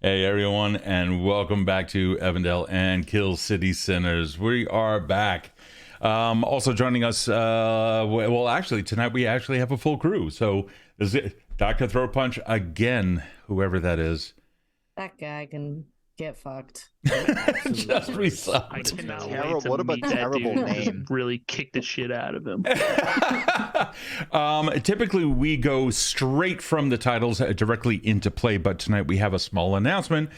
Hey everyone, and welcome back to Evandale and Kill City Sinners. We are back. Also joining us, well, actually tonight we actually have a full crew. So is it Dr. Throat Punch again, whoever that is. That guy can get fucked. Just resubbed. I cannot Terrible. wait to What about meet that terrible dude. name? Just really kick the shit out of him. Typically we go straight from the titles directly into play, but tonight we have a small announcement.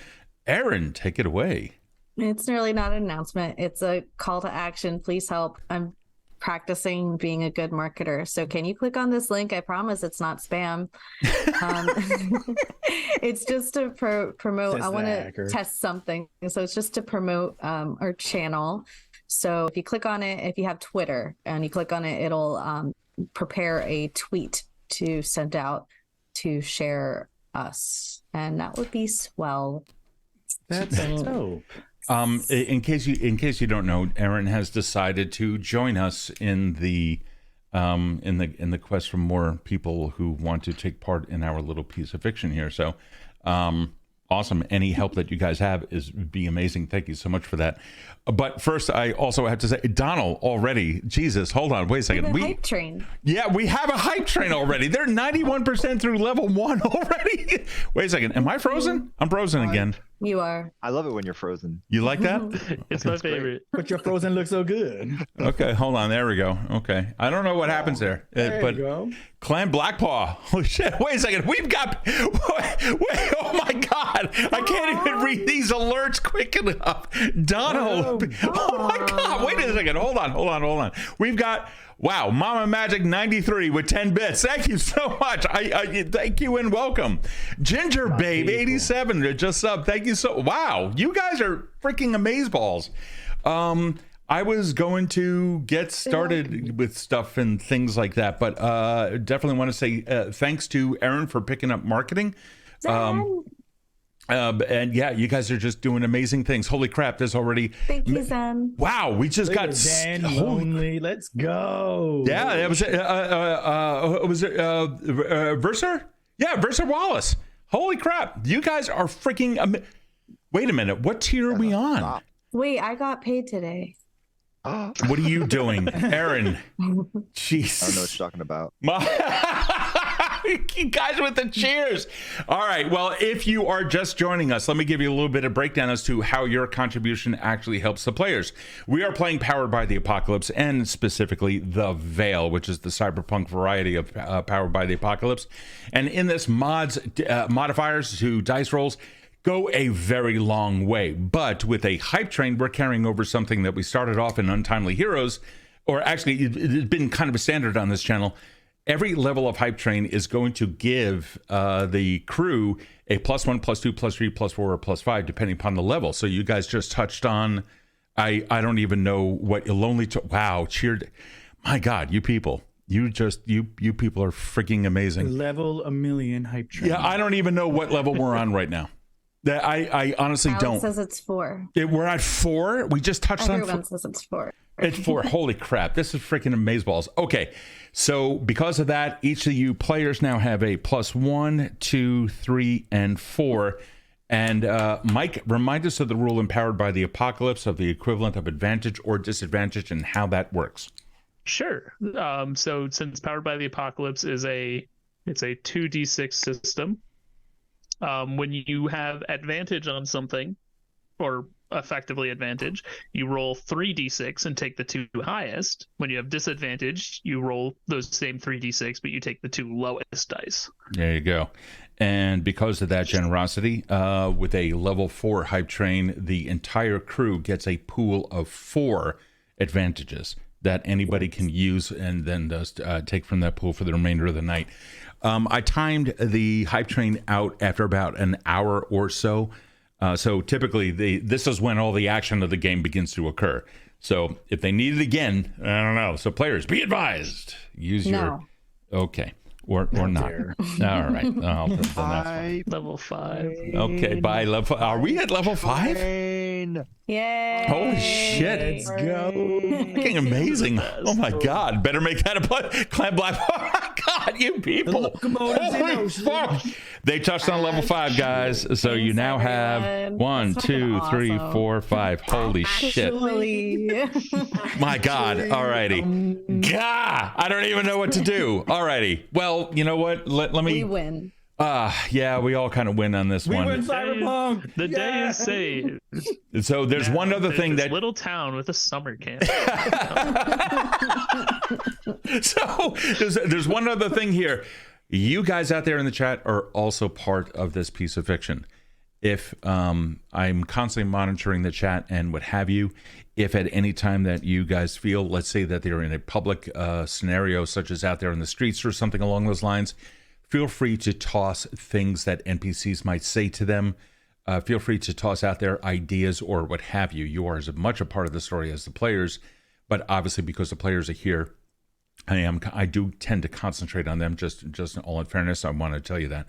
Erin, take it away. It's really not an announcement. It's a call to action. Please help. I'm practicing being a good marketer. So can you click on this link? I promise it's not spam. It's just to promote. I want to test something. So it's just to promote our channel. So if you click on it, if you have Twitter and you click on it, it'll prepare a tweet to send out to share us. And that would be swell. That's dope. In case you don't know, Erin has decided to join us in the quest for more people who want to take part in our little piece of fiction here. So awesome. Any help that you guys have be amazing. Thank you so much for that. But first, I also have to say, Donald, already, Jesus, hold on, wait a second. Hype train. Yeah, we have a hype train already. They're 91% through level 1 already. Wait a second. Am I frozen? I'm frozen again. You are. I love it when you're frozen. You like that? It's my favorite. But your frozen looks so good. Okay, hold on. There we go. Okay. I don't know what happens there. There you go. Clan Blackpaw. Holy shit. Wait a second. We've got... Wait. Oh, my God. I can't even read these alerts quick enough. Donald. Oh, my God. Wait a second. Hold on. We've got... Wow, Mama Magic 93 with 10 bits. Thank you so much. I thank you and welcome. Ginger Babe 87 just up. Thank you so. Wow, you guys are freaking amazeballs. I was going to get started with stuff and things like that, but definitely want to say thanks to Erin for picking up marketing. And yeah, you guys are just doing amazing things. Holy crap, there's already... Thank you, Zen. Wow, we just got... Lonely. Let's go. Yeah, it was Verser? Yeah, Verser Wallace. Holy crap, you guys are freaking... Wait a minute, what tier are we on? Wait, I got paid today. What are you doing, Erin? Jesus. I don't know what you're talking about. You guys with the cheers. All right, well, if you are just joining us, let me give you a little bit of breakdown as to how your contribution actually helps the players. We are playing Powered by the Apocalypse, and specifically the Veil, which is the cyberpunk variety of Powered by the Apocalypse. And in this, modifiers to dice rolls go a very long way. But with a hype train, we're carrying over something that we started off in Untimely Heroes, or actually it's been kind of a standard on this channel. Every level of hype train is going to give the crew a +1, +2, +3, +4, or +5, depending upon the level. So you guys just touched on, I don't even know what lonely. Wow, cheered. My God, you people. You people are freaking amazing. Level 1,000,000 hype train. Yeah, I don't even know what level we're on right now. I honestly Alex don't. says it's 4. We're at 4? We just touched on 4. Everyone says it's 4. It's 4. Holy crap. This is freaking amazeballs. Okay. So because of that, each of you players now have a +1, 2, 3, and 4. And Mike, remind us of the rule empowered by the Apocalypse of the equivalent of advantage or disadvantage and how that works. Sure. So since Powered by the Apocalypse is it's a 2d6 system, when you have advantage on something, or effectively advantage, you roll 3d6 and take the 2 highest. When you have disadvantage, you roll those same 3d6, but you take the 2 lowest dice. There you go. And because of that generosity, with a level 4 hype train, the entire crew gets a pool of 4 advantages that anybody can use and then does take from that pool for the remainder of the night. I timed the hype train out after about an hour or so. So typically, this is when all the action of the game begins to occur. So if they need it again, I don't know. So players, be advised. Use your... Okay. Or not. All right. Level 5. Okay, by level... Are we at level 5? Yay! Holy shit. Let's go. Freaking amazing. Oh my God. Better make that a play. Clan Black. Oh my God, you people. Holy fuck. They touched on level 5, guys. So you now have 1, 2, 3, 4, 5. Holy shit. My God. Alrighty. Gah! I don't even know what to do. Alrighty. Well, you know what? Let me. We win. Yeah, we all kind of win on this one. We win Cyberpunk. The day is saved. So there's one other thing this that little town with a summer camp. So there's one other thing here. You guys out there in the chat are also part of this piece of fiction. If I'm constantly monitoring the chat and what have you, if at any time that you guys feel, let's say that they're in a public scenario, such as out there in the streets or something along those lines, feel free to toss things that NPCs might say to them. Feel free to toss out their ideas or what have you. You are as much a part of the story as the players, but obviously because the players are here, I do tend to concentrate on them. Just in all in fairness, I want to tell you that.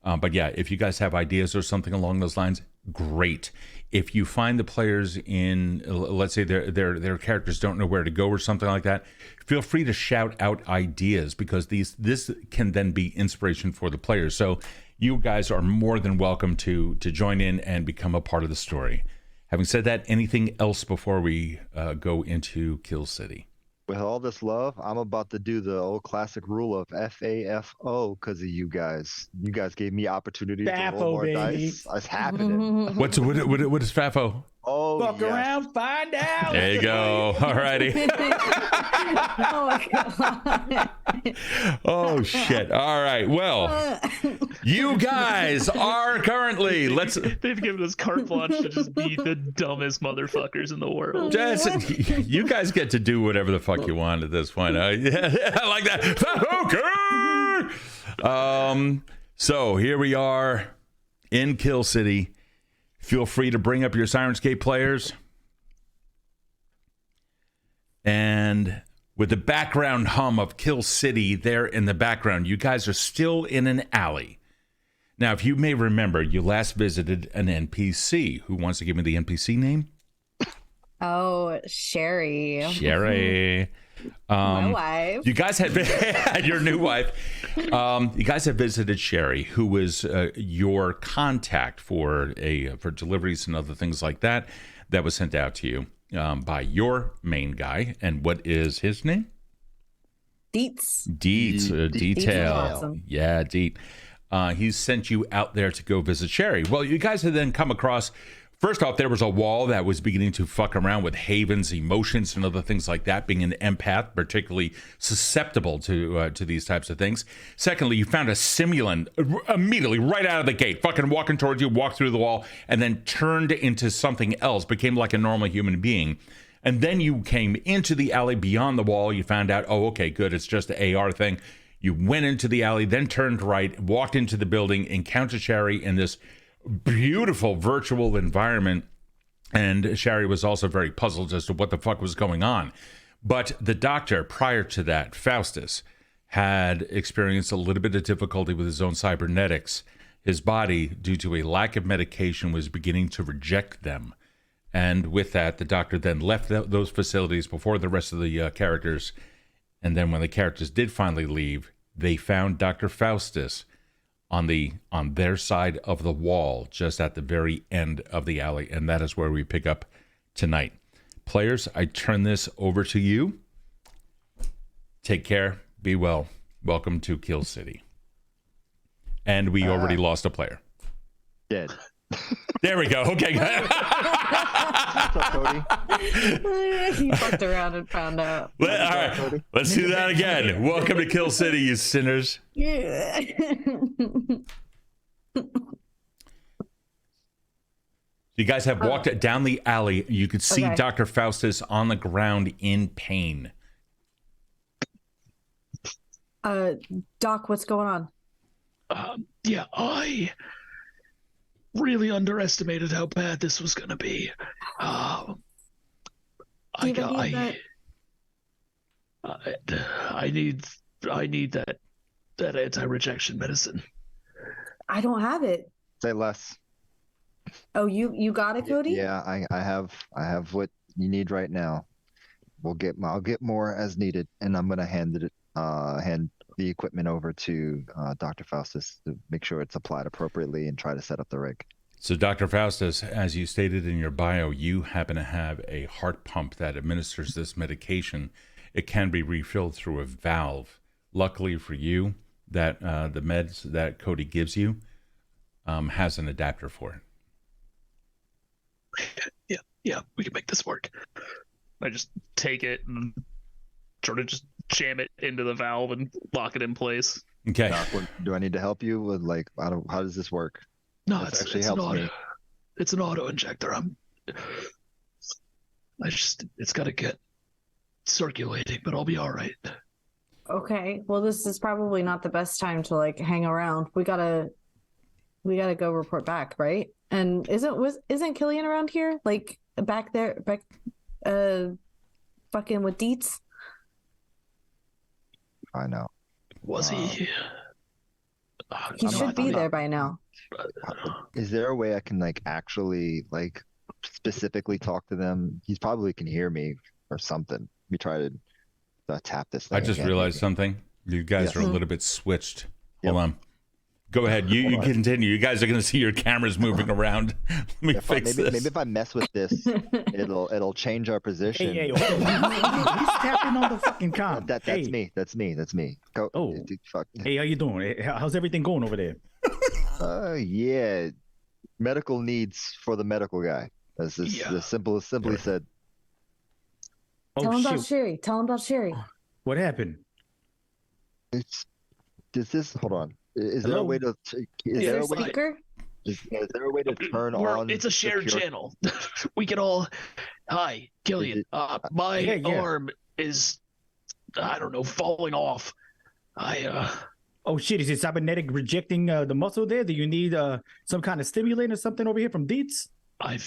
But yeah, if you guys have ideas or something along those lines, great. If you find the players in, let's say their characters don't know where to go or something like that, feel free to shout out ideas, because this can then be inspiration for the players. So you guys are more than welcome to join in and become a part of the story. Having said that, anything else before we go into Kill City? With all this love, I'm about to do the old classic rule of FAFO because of you guys. You guys gave me opportunity to roll more dice. It's happening. What is FAFO? Oh, Fuck around, find out. There you go. All righty. Oh my God. Oh shit. All right. Well, you guys are currently They've given us carte blanche to just be the dumbest motherfuckers in the world. You guys get to do whatever the fuck you want at this point. Yeah, I like that. Okay. So here we are in Kill City. Feel free to bring up your Sirenscape players. And with the background hum of Kill City there in the background, you guys are still in an alley. Now, if you may remember, you last visited an NPC. Who wants to give me the NPC name? Oh, Sherry. Sherry. My wife. You guys had your new wife. You guys have visited Sherry, who was your contact for deliveries and other things like that. That was sent out to you by your main guy. And what is his name? Deets. Detail. Deets is awesome. Yeah, Deet. He's sent you out there to go visit Sherry. Well, you guys had then come across. First off, there was a wall that was beginning to fuck around with Haven's emotions and other things like that, being an empath, particularly susceptible to these types of things. Secondly, you found a simulant immediately right out of the gate, fucking walking towards you, walked through the wall, and then turned into something else, became like a normal human being. And then you came into the alley beyond the wall. You found out, oh, okay, good, it's just the AR thing. You went into the alley, then turned right, walked into the building, encountered Sherry in this beautiful virtual environment, and Sherry was also very puzzled as to what the fuck was going on. But the doctor, prior to that, Faustus, had experienced a little bit of difficulty with his own cybernetics. His body, due to a lack of medication, was beginning to reject them. And with that, the doctor then left those facilities before the rest of the characters. And then when the characters did finally leave, they found Dr. Faustus on their side of the wall, just at the very end of the alley, and that is where we pick up tonight. Players, I turn this over to you. Take care. Be well. Welcome to Kill City. And we already lost a player. Dead. There we go. Okay. What's up, Cody? He fucked around and found out. All right. Let's do that again. Welcome to Kill City, you sinners. Yeah. You guys have walked down the alley. You could see Dr. Faustus on the ground in pain. Doc, what's going on? Yeah, I really underestimated how bad this was going to be. I need that anti-rejection medicine. I don't have it. Say less. Oh, you got it, Cody? Yeah, I have what you need right now. I'll get more as needed, and I'm gonna hand the equipment over to Dr. Faustus to make sure it's applied appropriately and try to set up the rig. So, Dr. Faustus, as you stated in your bio, you happen to have a heart pump that administers this medication. It can be refilled through a valve. Luckily for you, that the meds that Kode gives you has an adapter for it. Yeah, we can make this work. I just take it and sort of just jam it into the valve and lock it in place. Okay. Doc, do I need to help you with, like, how does this work? No, it's an auto. It's an auto injector. It's got to get circulating, but I'll be all right. Okay. Well, this is probably not the best time to like hang around. We gotta go report back, right? And isn't Killian around here? Like back there, fucking with Deets? I know. Was he? He should be there by now. Is there a way I can like actually like specifically talk to them? He probably can hear me or something. Let me try to tap this thing. I just realized something. You guys are a little bit switched. Hold on. Go ahead. You continue. You guys are going to see your cameras moving around. Let me fix this. Maybe if I mess with this, it'll change our position. Hey, he's tapping on the fucking com. That's me. That's me. Go. Oh. Fuck. Hey, how you doing? How's everything going over there? Yeah. Medical needs for the medical guy. That's simply said. Tell him about Sherry. Tell him about Sherry. What happened? Hold on. Is there a way to? Is there a way to turn on? It's a shared channel. We can all. Hi, Killian. My arm is, I don't know, falling off. Oh shit! Is it cybernetic rejecting the muscle there? Do you need some kind of stimulant or something over here from Deets? I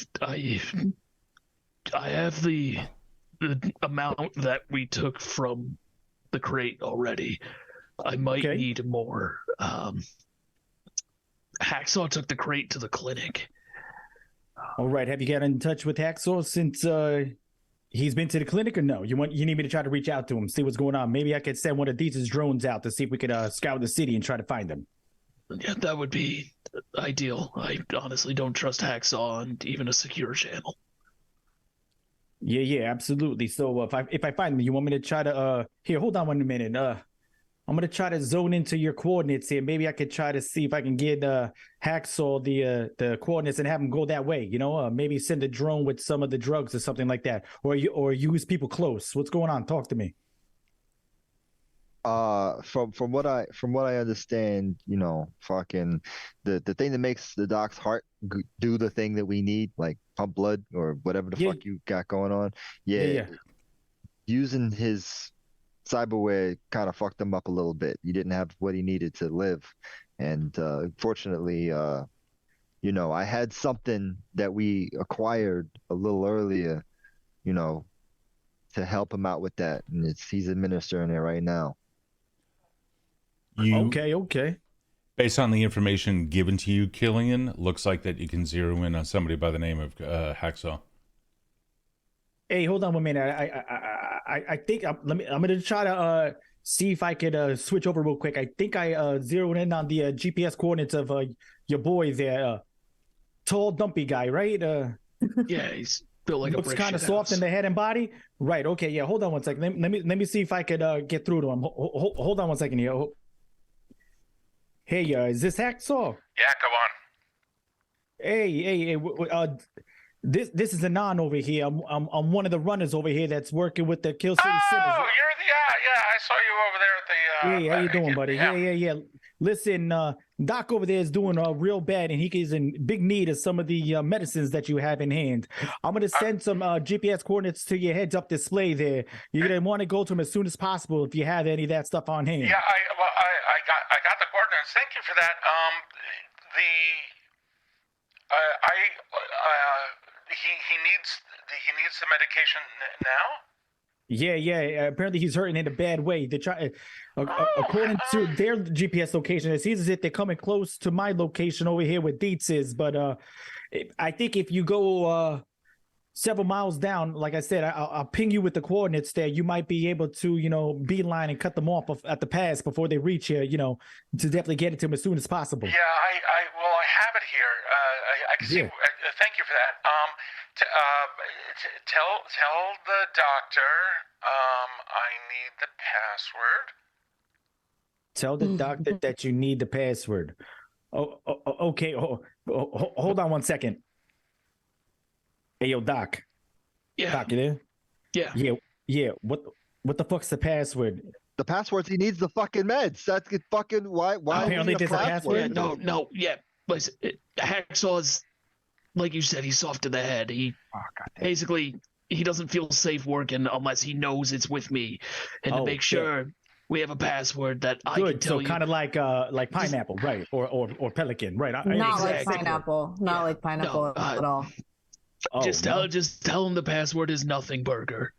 have the amount that we took from the crate already. I might need more. Hacksaw took the crate to the clinic. All right. Have you got in touch with Hacksaw since he's been to the clinic, or no? You need me to try to reach out to him, see what's going on? Maybe I could send one of Deets' drones out to see if we could scout the city and try to find them. Yeah, that would be ideal. I honestly don't trust Hacksaw on even a secure channel. Yeah, absolutely. So if I find them, you want me to try to here? Hold on 1 minute. I'm gonna try to zone into your coordinates here. Maybe I could try to see if I can get Hacksaw the coordinates and have him go that way. You know, maybe send a drone with some of the drugs or something like that, or use people close. What's going on? Talk to me. From what I understand, you know, fucking the thing that makes the doc's heart do the thing that we need, like pump blood or whatever the fuck you got going on. Yeah. Using his cyberware kind of fucked him up a little bit. He didn't have what he needed to live, and unfortunately, you know, I had something that we acquired a little earlier, you know, to help him out with that, and he's administering it right now. Okay. Based on the information given to you, Killian, looks like that you can zero in on somebody by the name of Hacksaw. Hey, hold on 1 minute. I think I'm gonna try to see if I could switch over real quick. I think I zeroed in on the GPS coordinates of your boy there, tall, dumpy guy, right? Yeah, he's built like looks kind of soft in the head and body. Right. Okay. Yeah. Hold on 1 second. Let me see if I could get through to him. Hold on 1 second here. Hey, is this Hacksaw? Yeah, come on. Hey. This is Anon over here. I'm one of the runners over here that's working with the Kill City Cities. Oh, you're the I saw you over there at the. Hey, how you doing, buddy? Yeah. Listen, Doc over there is doing real bad, and he is in big need of some of the medicines that you have in hand. I'm gonna send some GPS coordinates to your heads-up display there. You're gonna want to go to him as soon as possible if you have any of that stuff on hand. Yeah, I got the coordinates. Thank you for that. He needs the medication now. Yeah. Apparently, he's hurting in a bad way. They try, according to their GPS location, it seems as if they're coming close to my location over here where Deets is. But I think if you go several miles down. Like I said, I'll ping you with the coordinates there. You might be able to, beeline and cut them off at the pass before they reach here, to definitely get it to them as soon as possible. Yeah, I have it here. I can see. Thank you for that. Tell the doctor I need the password. Tell the doctor that you need the password. Okay. Hold on 1 second. Hey, yo, Doc. Yeah. Doc, you there? Yeah. Yeah. What the fuck's the password? The password, he needs the fucking meds. That's fucking why Apparently there's a password. Yeah, no. Yeah. Listen, Hacksaw's, like you said, he's soft to the head. Basically, he doesn't feel safe working unless he knows it's with me. And to make sure we have a password that I can tell you. So kind of like pineapple, right? Or pelican, right? Not like pineapple. Not like pineapple at all. Just tell him the password is Nothing Burger.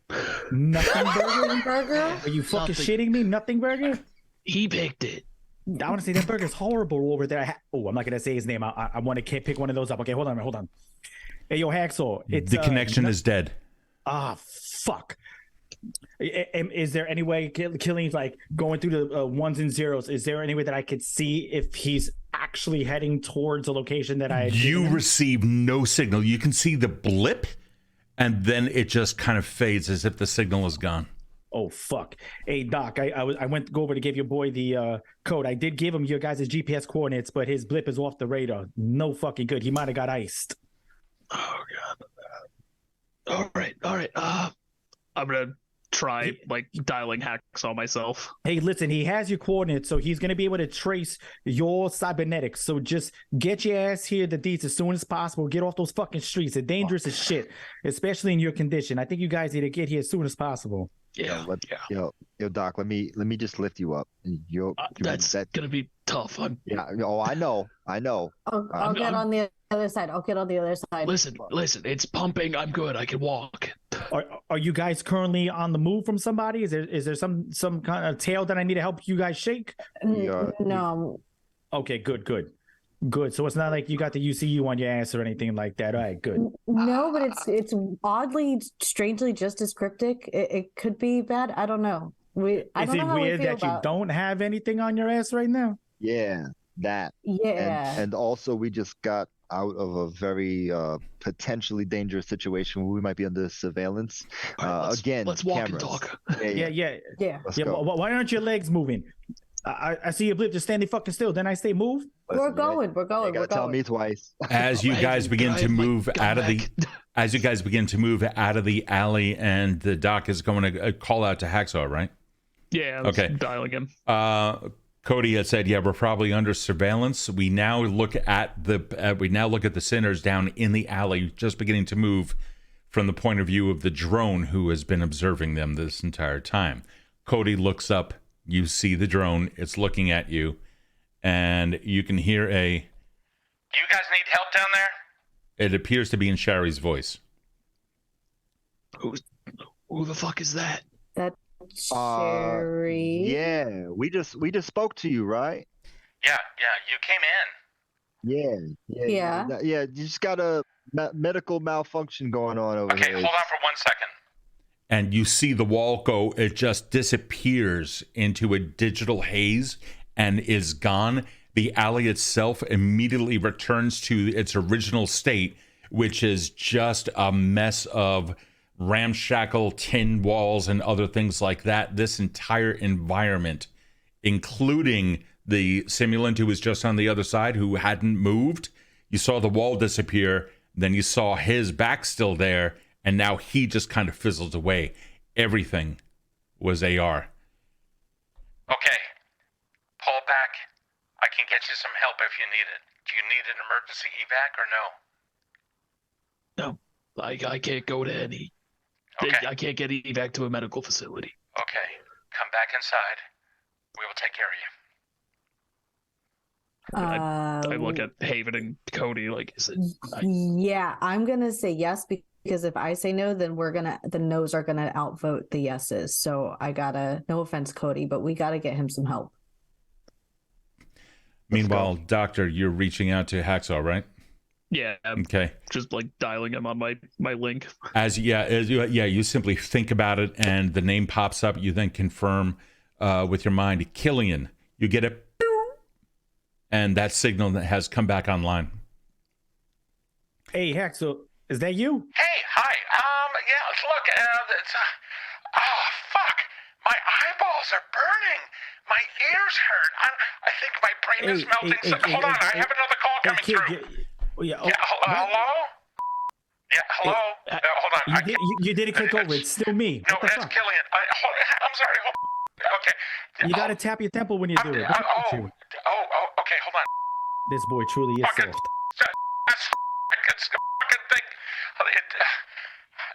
Nothing Burger? Burger? Are you fucking shitting me? Nothing Burger? He picked it. I want to say that burger's horrible over there. I'm not gonna say his name. I want to pick one of those up. Okay, hold on. Hey, yo, Hacksaw. The connection is dead. Fuck. Is there any way, Killian's like going through the ones and zeros? Is there any way that I could see if he's actually heading towards a location that I? You receive no signal. You can see the blip, and then it just kind of fades as if the signal is gone. Oh fuck! Hey Doc, I went to go over to give your boy the code. I did give him your guys' GPS coordinates, but his blip is off the radar. No fucking good. He might have got iced. Oh god. All right. I'm gonna try dialing Hacksaw myself. Hey, listen, he has your coordinates, so he's gonna be able to trace your cybernetics. So just get your ass here the deets as soon as possible. Get off those fucking streets. They're dangerous as shit, especially in your condition. I think you guys need to get here as soon as possible. Yeah. Yo, Doc, let me just lift you up. That's gonna be tough. I know. I'll get on the other side. Listen, it's pumping. I'm good. I can walk. Are you guys currently on the move from somebody? Is there some kind of tail that I need to help you guys shake? No. Okay, good. So it's not like you got the UCU on your ass or anything like that. All right, good. No, but it's oddly, strangely just as cryptic. It could be bad. I don't know. Is it weird that you don't have anything on your ass right now? Yeah, that. Yeah. And also we just got out of a very potentially dangerous situation where we might be under surveillance. Let's walk cameras. and talk. Yeah. Why aren't your legs moving? I see your blip just standing fucking still. Then I say move. We're going. You gotta tell me twice. As you guys begin to move out of the alley, and the Doc is going to call out to Hacksaw, right? Yeah. Okay. Dialing him. Kode had said, "Yeah, we're probably under surveillance." We now look at the sinners down in the alley, just beginning to move from the point of view of the drone who has been observing them this entire time. Kode looks up. You see the drone. It's looking at you, and you can hear "Do you guys need help down there?" It appears to be in Sherry's voice. Who the fuck is that? That's Sherry. Yeah, we just spoke to you, right? Yeah, you came in. Yeah. You just got a medical malfunction going on over here. Okay, hold on for 1 second. And you see the wall go, it just disappears into a digital haze and is gone. The alley itself immediately returns to its original state, which is just a mess of ramshackle tin walls and other things like that. This entire environment, including the simulant who was just on the other side, who hadn't moved. You saw the wall disappear, then you saw his back still there, and now he just kind of fizzled away. Everything was AR. Okay, pull back. I can get you some help if you need it. Do you need an emergency evac or no? No, I can't go to any. Okay. I can't get evac to a medical facility. Okay, come back inside. We will take care of you. I look at Haven and Kode like, is it? Yeah, I'm gonna say yes because if I say no, then the no's are gonna outvote the yeses. So no offense, Kode, but we gotta get him some help. Meanwhile, Doctor, you're reaching out to Hacksaw, right? Yeah. Okay. Just like dialing him on my link. You simply think about it, and the name pops up. You then confirm with your mind, Killian. You get it, and that signal that has come back online. Hey, Haxel, is that you? Hey, hi. Yeah. Look, fuck. My eyeballs are burning. My ears hurt. I think my brain is melting. Hold on, I have another call coming through. Hello? Yeah, hello? Hold on. You didn't click over. It's still me. No, that's Killian. I'm sorry. Okay. You got to tap your temple when you do it. Okay, hold on. This boy truly is soft. It's a fucking thing.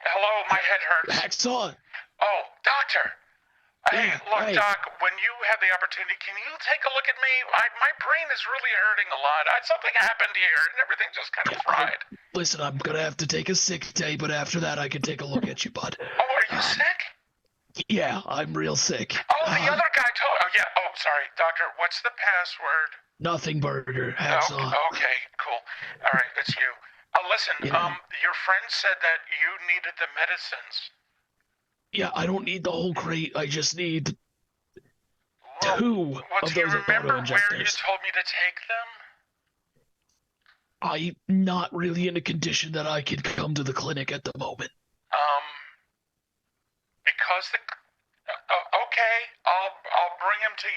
Hello, my head hurts. Hacksaw. Oh, doctor. Hey, look, hey. Doc, when you have the opportunity, can you take a look at me? My brain is really hurting a lot. Something happened here, and everything just kind of fried. Listen, I'm going to have to take a sick day, but after that, I can take a look at you, bud. Oh, are you sick? Yeah, I'm real sick. Oh, the other guy told... Oh, yeah. Oh, sorry. Doctor, what's the password? Nothing burger. Hacksaw. Okay, cool. All right, it's you. Listen, your friend said that you needed the medicines. Yeah, I don't need the whole crate. I just need two do of you those remember auto-injectors. where you told me to take them? I'm not really in a condition that I could come to the clinic at the moment. Because okay, I'll bring him to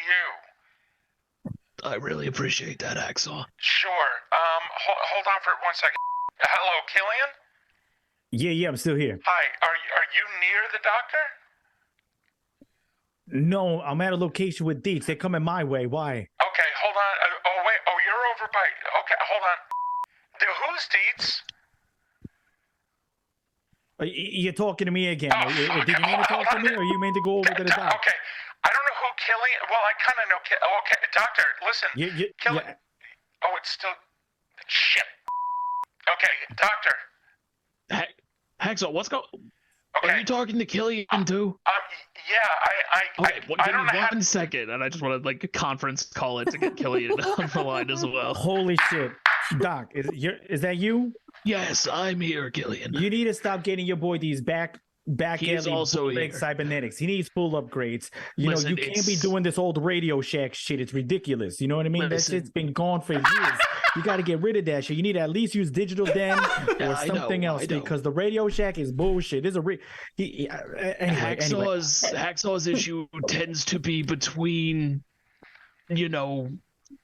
you. I really appreciate that, Hacksaw. Sure. Hold on for 1 second. Hello, Killian? Yeah, I'm still here. Hi, are you near the doctor? No, I'm at a location with Deets. They're coming my way. Why? Okay, hold on. Wait. Oh, you're over by... Okay, hold on. Who's Deets? You're talking to me again. Did you mean to talk to me, or you mean to go over to the doctor? Okay. I don't know who Killian... Well, I kind of know... Okay, doctor, listen. Killian... Yeah. Oh, it's still... Shit. Okay, doctor. Hacksaw, what's going... Okay. Are you talking to Killian too? Yeah, Okay, I give don't me know how... 1 second, and I just want to like conference call it to get Killian on the line as well. Holy shit, Doc, is that you? Yes, I'm here, Killian. You need to stop getting your boy these back He's also here. cybernetics. He needs full upgrades. Listen, You can't be doing this old Radio Shack shit. It's ridiculous. You know what I mean? That shit's been gone for years. You got to get rid of that shit. You need to at least use Digital Den or something else, because the Radio Shack is bullshit. There's anyway. Hacksaw's issue tends to be between,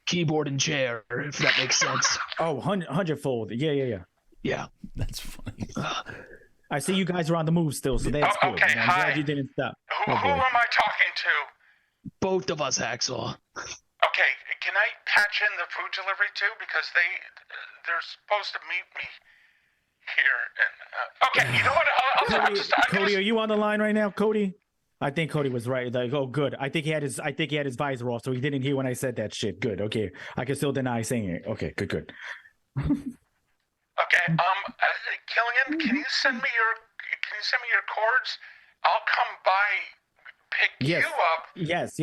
keyboard and chair, if that makes sense. Oh, 100-fold. Yeah. Yeah. That's funny. I see you guys are on the move still, so that's good. Okay, I'm glad you didn't stop. Who am I talking to? Both of us, Hacksaw. Okay, can I patch in the food delivery too? Because they're supposed to meet me here. And okay, you know what? Cody, are you on the line right now, Cody? I think Cody was right. Like, oh, good. I think he had his visor off, so he didn't hear when I said that shit. Good. Okay, I can still deny saying it. Okay, good. Okay, Killian, can you send me your cords? I'll come by, pick you up. Yes.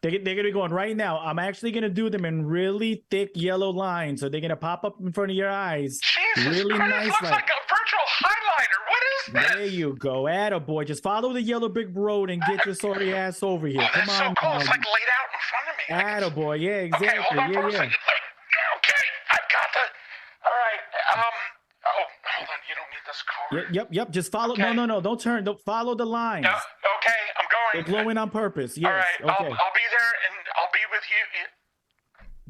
They're gonna be going right now. I'm actually gonna do them in really thick yellow lines, so they're gonna pop up in front of your eyes. Jesus really Christ, nice. Looks like a virtual highlighter. What is this? There you go, attaboy. Just follow the yellow brick road and get your sorry ass over here. Oh, Come that's on. so cool. It's like laid out in front of me. Attaboy. Yeah, exactly. Okay, hold on for a second. Okay, I've got the... All right, hold on. You don't need this cord. Yep. Just follow. Okay. No. Don't turn. Don't follow the lines. No, okay, I'm going. They're glowing on purpose. Yes. All right, Okay. I'll be there, and I'll be with you.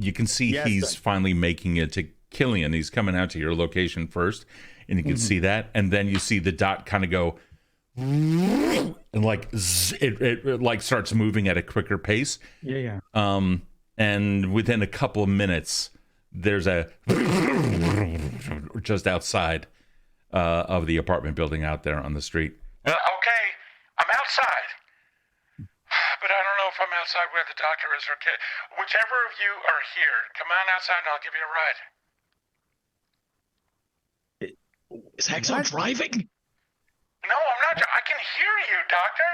You can see he's finally making it to Killian. He's coming out to your location first, and you can see that, and then you see the dot kind of go, and like it like starts moving at a quicker pace. Yeah. And within a couple of minutes, there's a just outside of the apartment building out there on the street. Okay, I'm outside, but I don't know if I'm outside where the doctor is or kid. Whichever of you are here, come on outside and I'll give you a ride. Is Hacksaw driving? No, I'm not. I can hear you, doctor.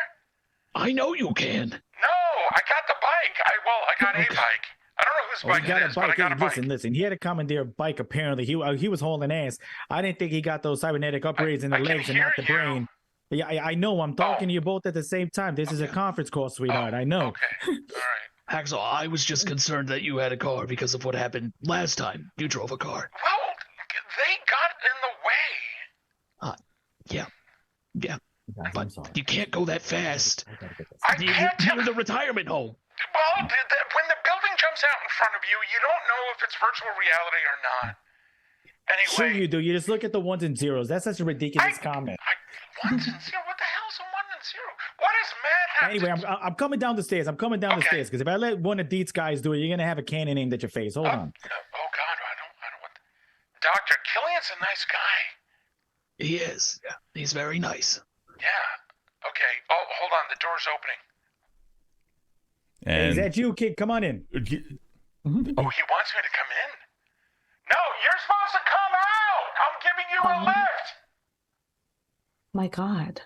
I know you can. No, I got the bike. I got a bike. I don't know who whose bike it is, but I got a bike. Listen. He had a commandeer bike. Apparently, he was hauling ass. I didn't think he got those cybernetic upgrades in the legs and not the brain. Yeah, I know. I'm talking to you both at the same time. This is a conference call, sweetheart. I know. Okay. All right. Hacksaw, I was just concerned that you had a car because of what happened last time you drove a car. Well, they got in the way. Yeah. But you can't go that fast. I can't tell. You're in the retirement home. Well, when the building jumps out in front of you, you don't know if it's virtual reality or not. Anyway. Sure you do. You just look at the ones and zeros. That's such a ridiculous comment. Ones and zero? What the hell's a 1 and 0? What is mad? Anyway, I'm coming down the stairs. The stairs because if I let one of Deet's guys do it, you're gonna have a cannon aimed at your face. Hold on. Oh God, I don't want. Dr. Killian's a nice guy. He is. Yeah, he's very nice. Yeah. Okay. Oh, hold on. The door's opening. And hey, is that you, kid? Come on in. Oh, he wants me to come in? No, you're supposed to come out. I'm giving you a lift. My God.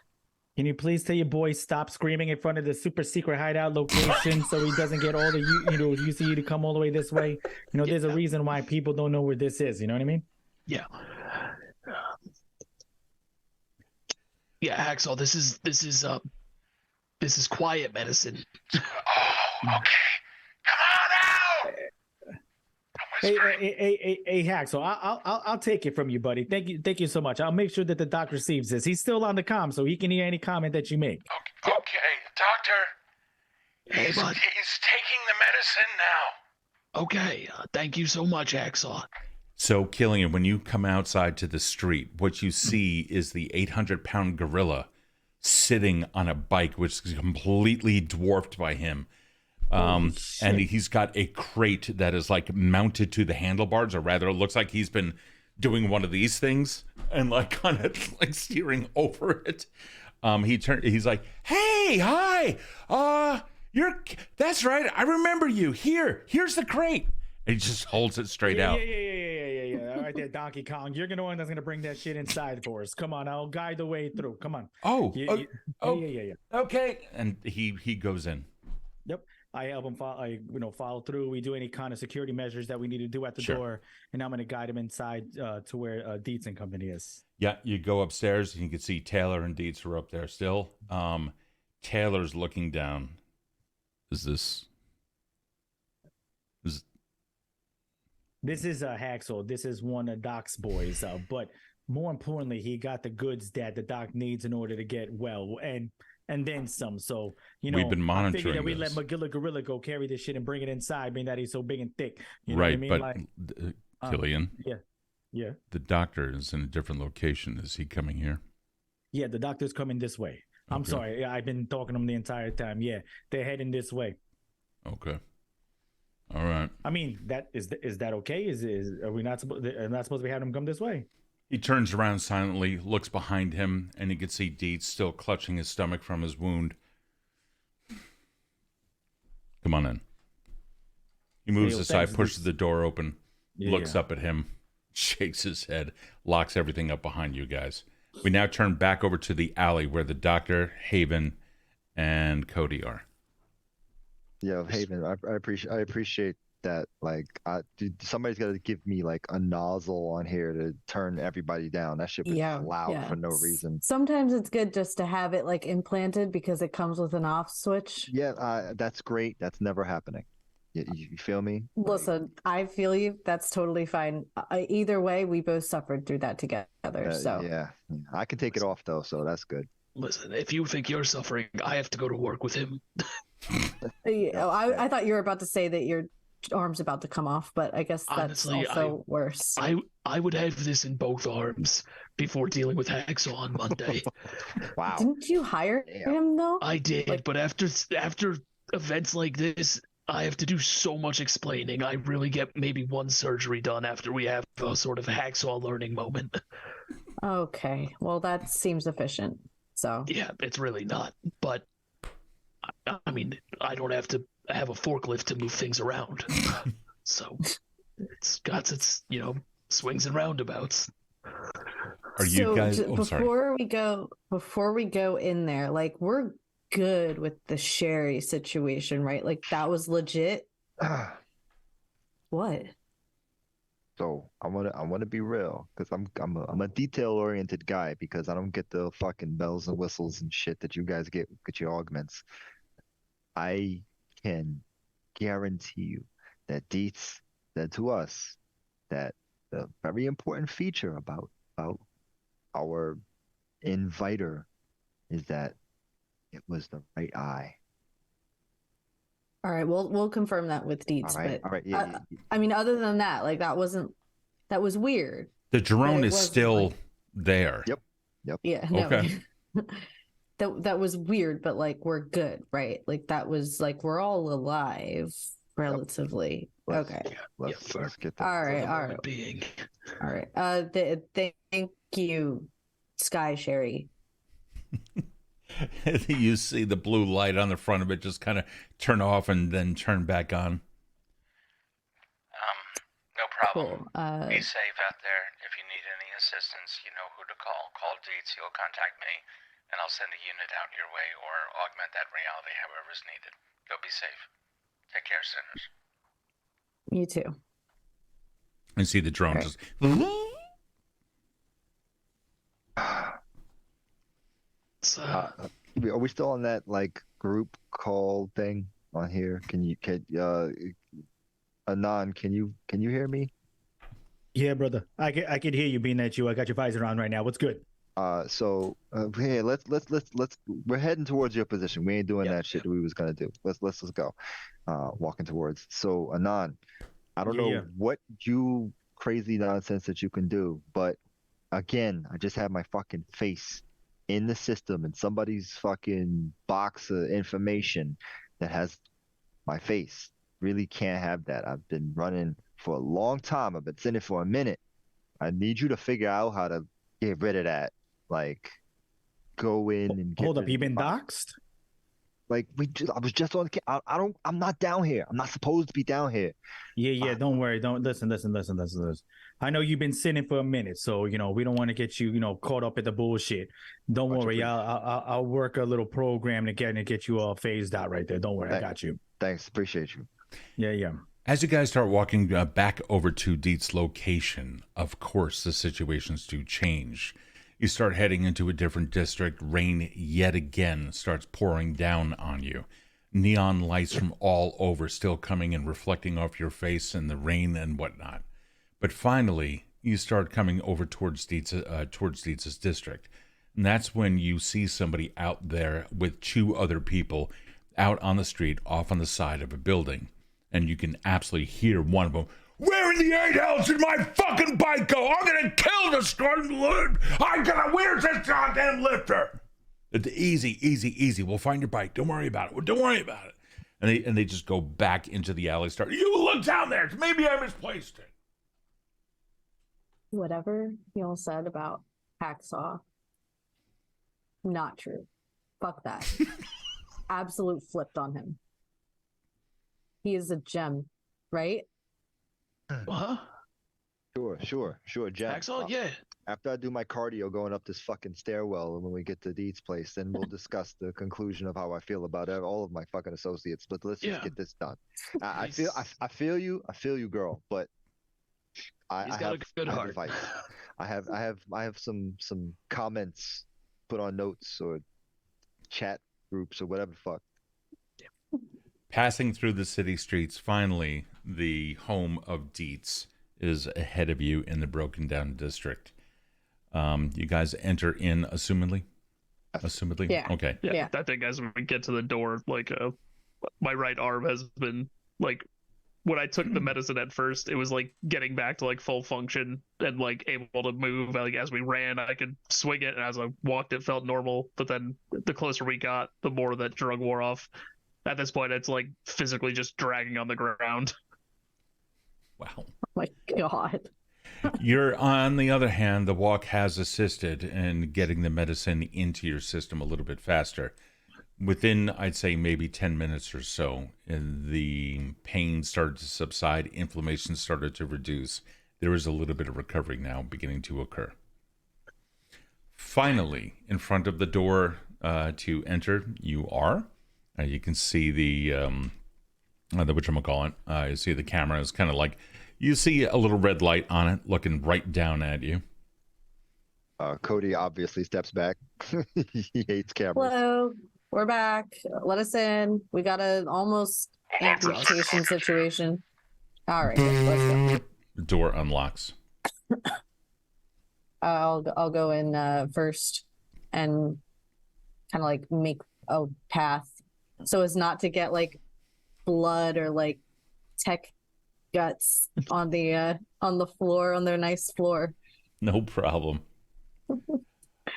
Can you please tell your boy stop screaming in front of the super secret hideout location so he doesn't get all the UCU to come all the way this way? You know, there's a reason why people don't know where this is. You know what I mean? Yeah. Yeah, Hacksaw, this is quiet medicine. Oh, okay. Come on out. Hey, Hacksaw, I'll take it from you, buddy. Thank you so much. I'll make sure that the doc receives this. He's still on the comm, so he can hear any comment that you make. Okay, doctor. He's taking the medicine now. Okay, thank you so much, Hacksaw. So, Killian, when you come outside to the street, what you see is the 800-pound gorilla sitting on a bike, which is completely dwarfed by him. And he's got a crate that is like mounted to the handlebars, or rather, it looks like he's been doing one of these things and like kind of like steering over it. He's like, "Hey, hi, that's right. I remember you. Here's the crate." And he just holds it straight out. Yeah. All right there, Donkey Kong. You're the one that's gonna bring that shit inside for us. Come on, I'll guide the way through. Come on. Yeah. Okay. And he goes in. Yep. I help him follow through. We do any kind of security measures that we need to do at the door, and I'm gonna guide him inside to where Dietz and company is. Yeah, you go upstairs and you can see Taylor and Dietz are up there still. Taylor's looking down. This is a Hacksaw. This is one of Doc's boys. But more importantly, he got the goods that the Doc needs in order to get well, and then some. So we've been monitoring. I figured that we let Magilla Gorilla go carry this shit and bring it inside, being that he's so big and thick. You know right, what I mean? But Killian. Yeah. The doctor is in a different location. Is he coming here? Yeah, the doctor's coming this way. I'm sorry. I've been talking to him the entire time. Yeah, they're heading this way. Okay. All right. I mean, is that okay? Are we not supposed to be having him come this way? He turns around silently, looks behind him, and he can see Dietz still clutching his stomach from his wound. Come on in. He moves aside, pushes the door open, looks up at him, shakes his head, locks everything up behind you guys. We now turn back over to the alley where the doctor, Haven, and Kode are. Yeah, Haven, I appreciate that. Like, somebody's got to give me like a nozzle on here to turn everybody down. That shit was loud for no reason. Sometimes it's good just to have it like implanted because it comes with an off switch. Yeah, that's great. That's never happening. You feel me? Listen, I feel you. That's totally fine. Either way, we both suffered through that together. So yeah, I can take it off though, so that's good. Listen, if you think you're suffering, I have to go to work with him. I thought you were about to say that your arm's about to come off, but I guess that's honestly, also worse. I would have this in both arms before dealing with Hacksaw on Monday. Wow. Didn't you hire him though? I did, but after events like this, I have to do so much explaining. I really get maybe one surgery done after we have a sort of Hacksaw learning moment. Okay, well that seems efficient. So yeah, it's really not, but I mean, I don't have to have a forklift to move things around. So it's got its, swings and roundabouts. Are you guys before we go in there, like we're good with the Sherry situation, right? Like that was legit. What? So I wanna be real because I'm a detail oriented guy because I don't get the fucking bells and whistles and shit that you guys get your augments. I can guarantee you that Dietz said to us that the very important feature about our inviter is that it was the right eye. All right, we'll confirm that with Dietz, but all right, yeah. I mean, other than that, like that was weird. The drone is wasn't, still like, there. Yep. Yeah, no. Okay. That was weird, but like we're good, right? Like that was like we're all alive relatively. Okay. Let's get that. All right. Being. All right. Thank you, Sky Sherry. You see the blue light on the front of it just kind of turn off and then turn back on. No problem. Cool. Be safe out there. If you need any assistance, you know who to call. Call Dietz, he'll contact me, and I'll send a unit out your way or augment that reality however is needed. Go be safe. Take care, sinners. You too. And see the drone Right. just... Are we still on that like group call thing on here? Anon, can you hear me? Yeah, brother. I can hear you being that you. I got your visor on right now. What's good? Hey, let's we're heading towards your position. We ain't doing that shit we was gonna do. Let's go. Walking towards. So Anon, I don't know what you crazy nonsense that you can do, but again, I just have my fucking face in the system and somebody's fucking box of information that has my face. Really can't have that. I've been running for a long time. I've been sitting for a minute. I need you to figure out how to get rid of that. Like, go in and get Hold up. You been doxxed? Like I was just on. I'm not down here. I'm not supposed to be down here. Yeah. Don't worry. Don't listen. I know you've been sitting for a minute, so we don't want to get you, caught up in the bullshit. Don't worry. I'll work a little program to get you all phased out right there. Don't worry. I got you. Thanks. Appreciate you. Yeah. As you guys start walking back over to Dietz's location, of course, the situations do change. You start heading into a different district. Rain yet again starts pouring down on you. Neon lights from all over still coming and reflecting off your face and the rain and whatnot. But finally, you start coming over towards Dietz's district. And that's when you see somebody out there with two other people out on the street off on the side of a building. And you can absolutely hear one of them, "Where in the 8 hells did my fucking bike go? I'm gonna kill this guy. Where's this goddamn lifter?" Easy. We'll find your bike. Don't worry about it. And they just go back into the alley. You look down there. Maybe I misplaced it. Whatever y'all said about Hacksaw, not true. Fuck that. Absolute flipped on him. He is a gem, right? Huh? Sure, Jack. Axel, yeah. After I do my cardio going up this fucking stairwell, and when we get to Deed's place, then we'll discuss the conclusion of how I feel about all of my fucking associates. But let's just get this done. I feel you, girl. But I have a good heart. Advice. I have some comments put on notes or chat groups or whatever the fuck. Passing through the city streets, finally, the home of Dietz is ahead of you in the broken down district. You guys enter in, assumedly? Yeah. Okay. Yeah. I think as we get to the door, like, my right arm has been, like, when I took the medicine at first, it was, like, getting back to, like, full function and, like, able to move. Like, as we ran, I could swing it, and as I walked, it felt normal. But then the closer we got, the more that drug wore off. At this point, it's, like, physically just dragging on the ground. Wow. Oh my God. You're, on the other hand, the walk has assisted in getting the medicine into your system a little bit faster. Within, I'd say, maybe 10 minutes or so, and the pain started to subside, inflammation started to reduce. There is a little bit of recovery now beginning to occur. Finally, in front of the door to enter, you are. You can see the the whatchamacallit. You see the camera is kind of like, you see a little red light on it looking right down at you. Kode obviously steps back. He hates cameras. Hello, we're back. Let us in. We got a almost amputation situation. All right, let's go. The door unlocks. I'll go in first and kind of like make a path so as not to get like blood or like tech guts on the floor, on their nice floor. No problem.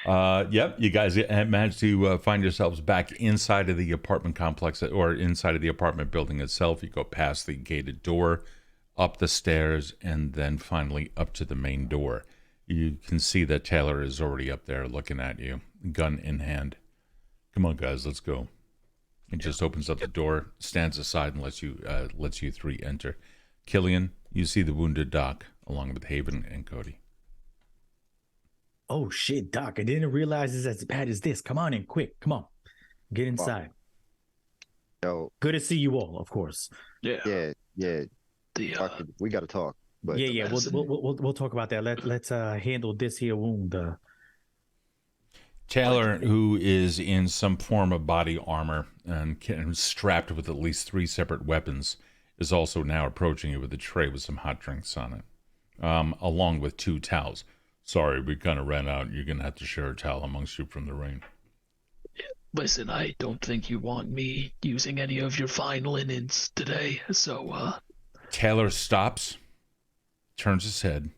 Yep, you guys managed to find yourselves back inside of the apartment complex, or inside of the apartment building itself. You go past the gated door, up the stairs, and then finally up to the main door. You can see that Taylor is already up there looking at you, gun in hand. Come on, guys, let's go. He just opens up the door, stands aside, and lets you three enter. Killian, you see the wounded Doc, along with Haven and Kode. Oh shit, Doc! I didn't realize it's as bad as this. Come on in, quick! Come on, get inside. Yo, good to see you all, of course. Yeah. We got to talk. But yeah. We'll talk about that. Let's handle this here wound. Taylor, who is in some form of body armor and strapped with at least 3 separate weapons, is also now approaching you with a tray with some hot drinks on it, along with 2 towels. Sorry, we kind of ran out. You're going to have to share a towel amongst you from the rain. Listen, I don't think you want me using any of your fine linens today, so, Taylor stops, turns his head,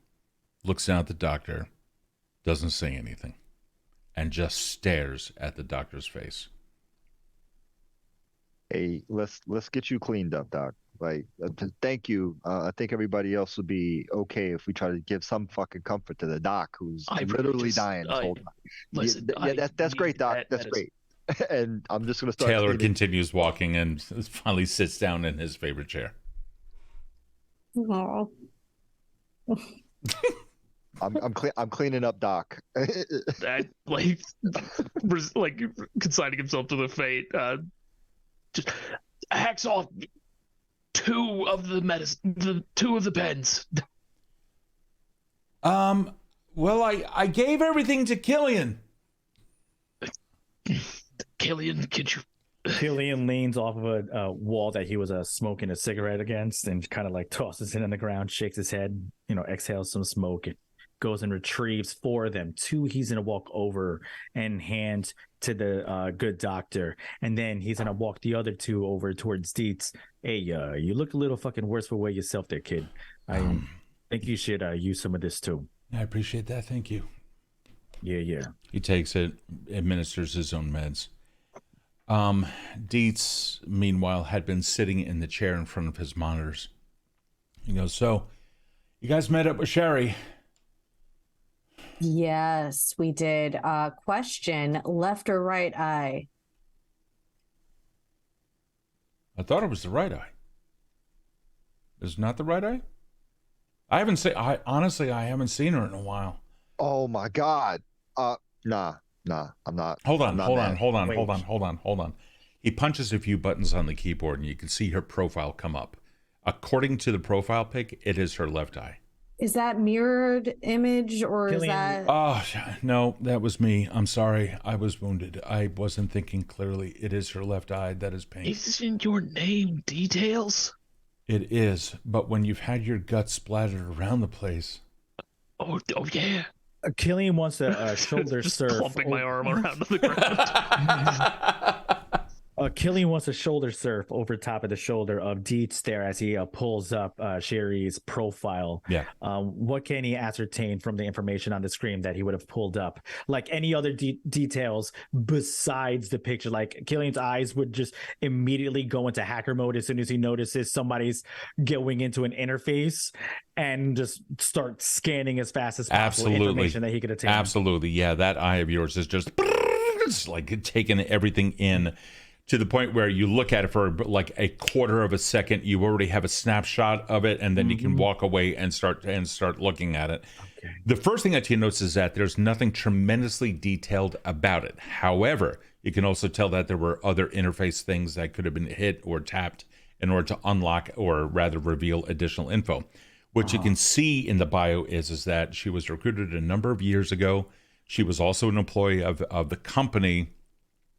looks down at the doctor, doesn't say anything, and just stares at the doctor's face. Hey, let's get you cleaned up, Doc. Like, thank you. I think everybody else would be okay if we try to give some fucking comfort to the Doc, who's literally dying this whole time. Listen, that's great, Doc. That's great. And I'm just gonna start. Taylor continues walking and finally sits down in his favorite chair. Oh. I'm cleaning up, Doc. like consigning himself to the fate. Just hacks off 2 of the 2 of the pens. Well, I gave everything to Killian. Killian, could you? Killian leans off of a wall that he was smoking a cigarette against, and kind of like tosses it on the ground, shakes his head, exhales some smoke, and goes and retrieves 4 of them. 2 he's gonna walk over and hand to the good doctor, and then he's gonna walk the other 2 over towards Dietz. Hey, you look a little fucking worse for wear yourself there, kid. I think you should use some of this too. I appreciate that. Thank you. Yeah. He takes it, administers his own meds. Dietz, meanwhile, had been sitting in the chair in front of his monitors. He goes, so, you guys met up with Sherry? Yes, we did. Question, left or right eye? I thought it was the right eye. Is it not the right eye? I haven't seen her in a while. Oh my God. Nah, I'm not. Hold on. He punches a few buttons on the keyboard and you can see her profile come up. According to the profile pic, it is her left eye. Is that mirrored image or Killian. Is that? Oh, no, that was me. I'm sorry. I was wounded. I wasn't thinking clearly. It is her left eye. That is pain. Isn't your name Details? It is, but when you've had your guts splattered around the place. Oh yeah. Killian wants a shoulder just surf. Clumping my arm around the ground. Killian wants a shoulder surf over top of the shoulder of Dietz there as he pulls up Sherry's profile. Yeah. What can he ascertain from the information on the screen that he would have pulled up? Like any other details besides the picture, like Killian's eyes would just immediately go into hacker mode as soon as he notices somebody's going into an interface and just start scanning as fast as possible information that he could attain. Absolutely. Yeah, that eye of yours is just like taking everything in. To the point where you look at it for like a quarter of a second, you already have a snapshot of it, and then you can walk away and start looking at it. Okay. The first thing that you notice is that there's nothing tremendously detailed about it. However, you can also tell that there were other interface things that could have been hit or tapped in order to unlock or rather reveal additional info. What you can see in the bio is that she was recruited a number of years ago. She was also an employee of the company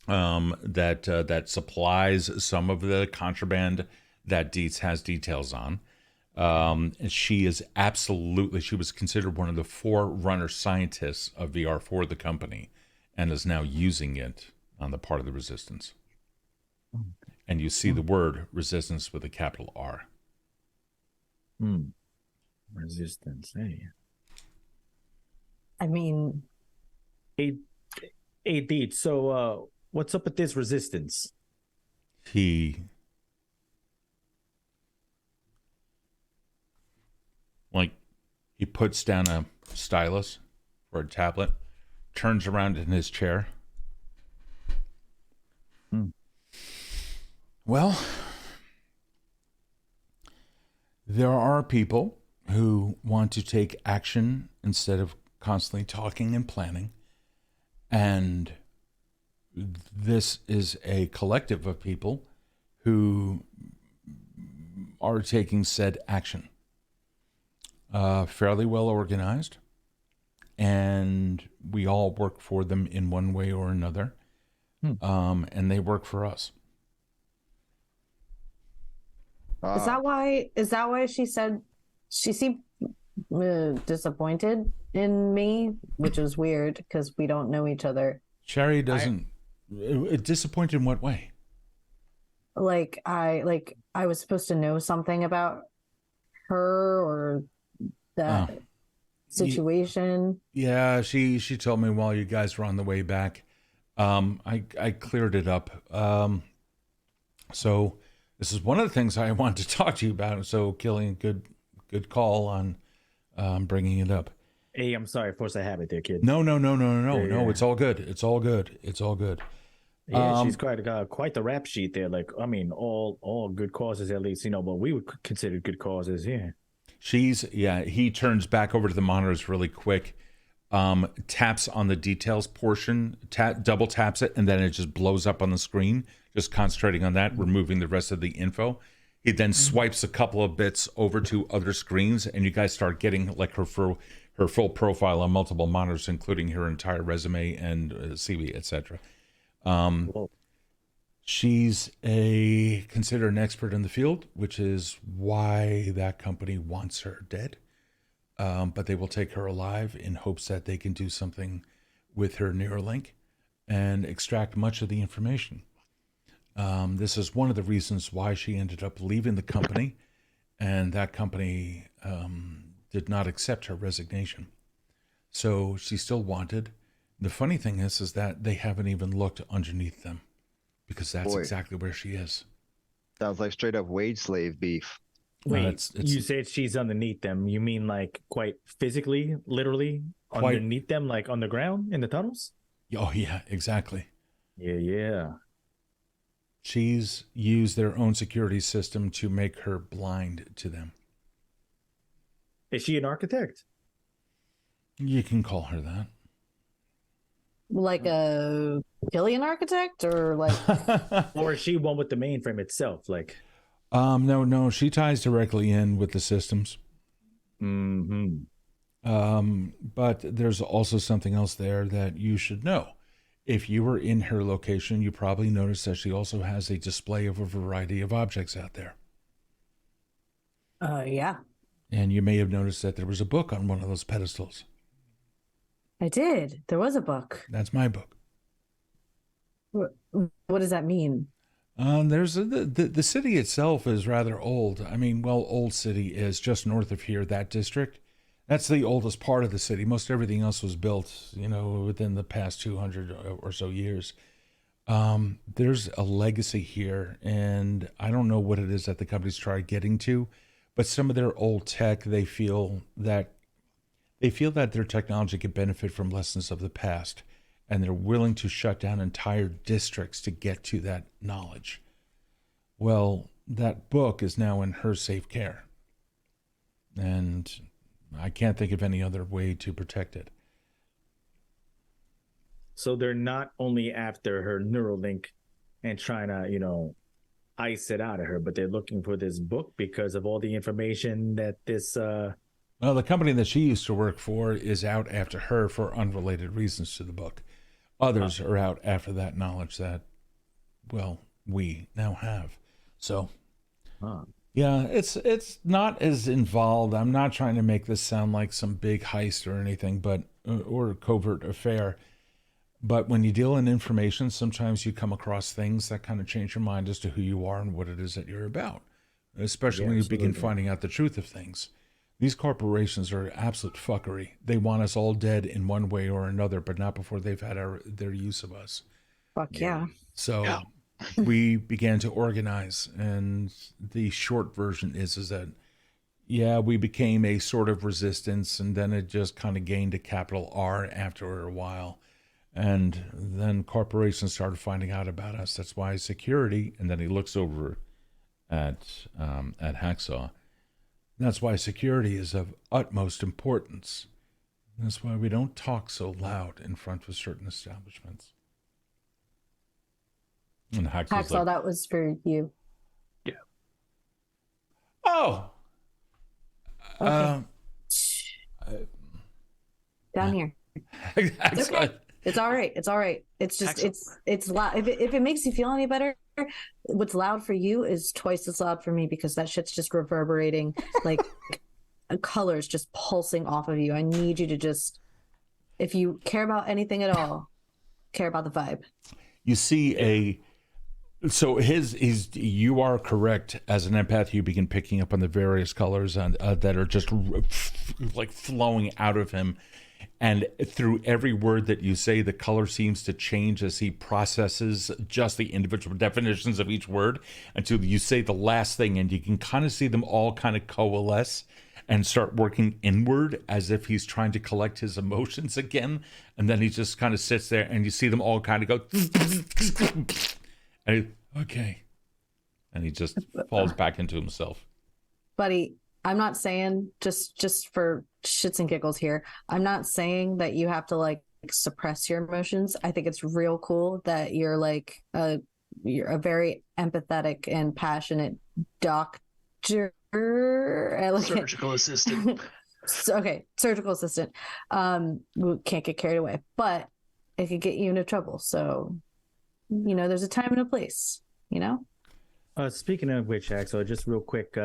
that supplies some of the contraband that Dietz has details on. And she was considered one of the forerunner scientists of VR for the company and is now using it on the part of the resistance. And you see the word resistance with a capital R. Resistance, hey. I mean, Hey, Dietz, so what's up with this resistance? He puts down a stylus or a tablet, turns around in his chair. Well, there are people who want to take action instead of constantly talking and planning. And this is a collective of people who are taking said action. Fairly well organized, and we all work for them in one way or another. And they work for us. is that why she said she seemed disappointed in me, which is weird because we don't know each other. Sherry doesn't. Disappointed in what way? Like I was supposed to know something about her or that situation. Yeah, she told me while you guys were on the way back. I cleared it up. So this is one of the things I wanted to talk to you about. So Killian, good call on bringing it up. Hey, I'm sorry, force I have it there, kid. No. Yeah. It's all good. It's all good. Yeah, she's quite the rap sheet there. Like, I mean, all good causes at least, but we would consider good causes. Yeah. He turns back over to the monitors really quick, taps on the details portion, double taps it, and then it just blows up on the screen, just concentrating on that, removing the rest of the info. He then swipes a couple of bits over to other screens, and you guys start getting like her full profile on multiple monitors, including her entire resume and CV, etc. She's considered an expert in the field, which is why that company wants her dead. But they will take her alive in hopes that they can do something with her Neuralink and extract much of the information. This is one of the reasons why she ended up leaving the company, and that company did not accept her resignation. So she's still wanted. The funny thing is that they haven't even looked underneath them, because that's exactly where she is. Sounds like straight up wage slave beef. Wait, you said she's underneath them. You mean like quite physically, literally underneath them, like on the ground in the tunnels? Oh, yeah, exactly. Yeah. She's used their own security system to make her blind to them. Is she an architect? You can call her that. Like a Killian architect, or like, or is she one with the mainframe itself? Like, no, she ties directly in with the systems. But there's also something else there that you should know. If you were in her location, you probably noticed that she also has a display of a variety of objects out there. Yeah. And you may have noticed that there was a book on one of those pedestals. I did. There was a book. That's my book. What does that mean? There's the city itself is rather old. I mean, Old City is just north of here, that district. That's the oldest part of the city. Most everything else was built, within the past 200 or so years. There's a legacy here, and I don't know what it is that the company's tried getting to, but some of their old tech, they feel that their technology could benefit from lessons of the past, and they're willing to shut down entire districts to get to that knowledge. Well, that book is now in her safe care, and I can't think of any other way to protect it. So they're not only after her Neuralink and trying to, ice it out of her, but they're looking for this book because of all the information that this. Well, the company that she used to work for is out after her for unrelated reasons to the book. Others are out after that knowledge that, well, we now have. So, yeah, it's not as involved. I'm not trying to make this sound like some big heist or anything, but or covert affair. But when you deal in information, sometimes you come across things that kind of change your mind as to who you are and what it is that you're about, especially when you begin finding out the truth of things. These corporations are absolute fuckery. They want us all dead in one way or another, but not before they've had their use of us. Fuck yeah. So we began to organize, and the short version is that, yeah, we became a sort of resistance, and then it just kind of gained a capital R after a while. And then corporations started finding out about us. That's why security, and then he looks over at Hacksaw. That's why security is of utmost importance. That's why we don't talk so loud in front of certain establishments. And Hacksaw's Hacksaw, that was for you. Yeah. Oh! Okay. Down here. It's okay. It's all right. It's all right. It's just it's loud. If it makes you feel any better, what's loud for you is twice as loud for me because that shit's just reverberating like colors just pulsing off of you. I need you to just, if you care about anything at all, care about the vibe. You see so you are correct. As an empath, you begin picking up on the various colors and that are just like flowing out of him. And through every word that you say, the color seems to change as he processes just the individual definitions of each word until you say the last thing, and you can kind of see them all kind of coalesce and start working inward as if he's trying to collect his emotions again. And then he just kind of sits there, and you see them all kind of go, and okay. And he just falls back into himself. Buddy, I'm not saying, just for shits and giggles here, I'm not saying that you have to like suppress your emotions. I think it's real cool that you're like you're a very empathetic and passionate doctor. Surgical assistant. Okay, surgical assistant. We can't get carried away, but it could get you into trouble. So, there's a time and a place, Speaking of which, Axel, just real quick,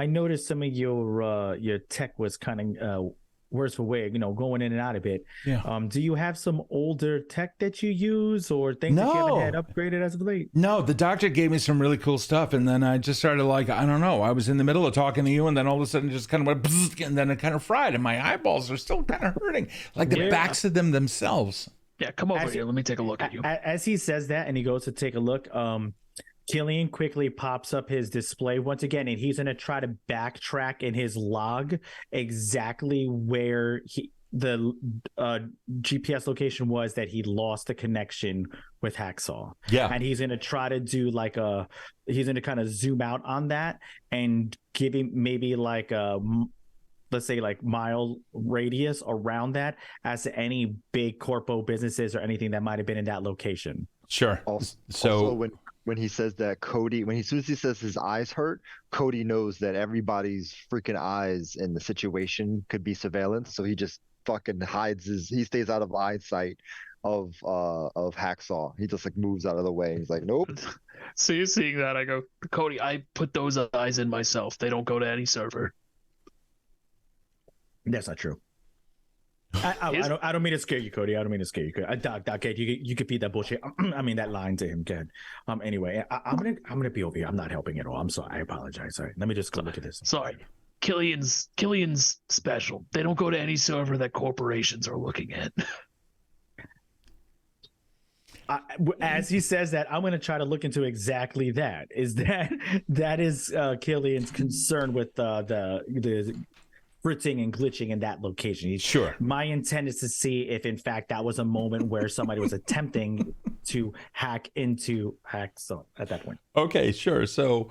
I noticed some of your tech was kind of worse for wear, going in and out a bit. Yeah. Do you have some older tech that you use or things that you haven't had upgraded as of late? No, the doctor gave me some really cool stuff, and then I just started I don't know, I was in the middle of talking to you, and then all of a sudden it just kind of went, bzz, and then it kind of fried, and my eyeballs are still kind of hurting, like the backs of them themselves. Yeah, come over here. Let me take a look at you. As he says that, and he goes to take a look, Killian quickly pops up his display once again, and he's going to try to backtrack in his log exactly where the GPS location was that he lost the connection with Hacksaw. Yeah. And he's going to try to do he's going to kind of zoom out on that and give him maybe let's say mile radius around that as to any big corpo businesses or anything that might have been in that location. Sure. Also when he says that Kode, as soon as he says his eyes hurt, Kode knows that everybody's freaking eyes in the situation could be surveillance, so he just fucking he stays out of eyesight of Hacksaw. He just moves out of the way. He's like, nope. So you're seeing that? I go, Kode, I put those eyes in myself. They don't go to any server. That's not true. I don't mean to scare you, Kode. I don't mean to scare you. Doc, you could feed that bullshit. I mean that line to him, Ken. Anyway, I'm gonna be over here. I'm not helping at all. I'm sorry. I apologize. Sorry. Let me just go look at this. Sorry. Killian's special. They don't go to any server that corporations are looking at. As he says that, I'm going to try to look into exactly that. That is Killian's concern with the fritzing and glitching in that location. Sure. My intent is to see if, in fact, that was a moment where somebody was attempting to hack into Hacksaw at that point. Okay, sure. So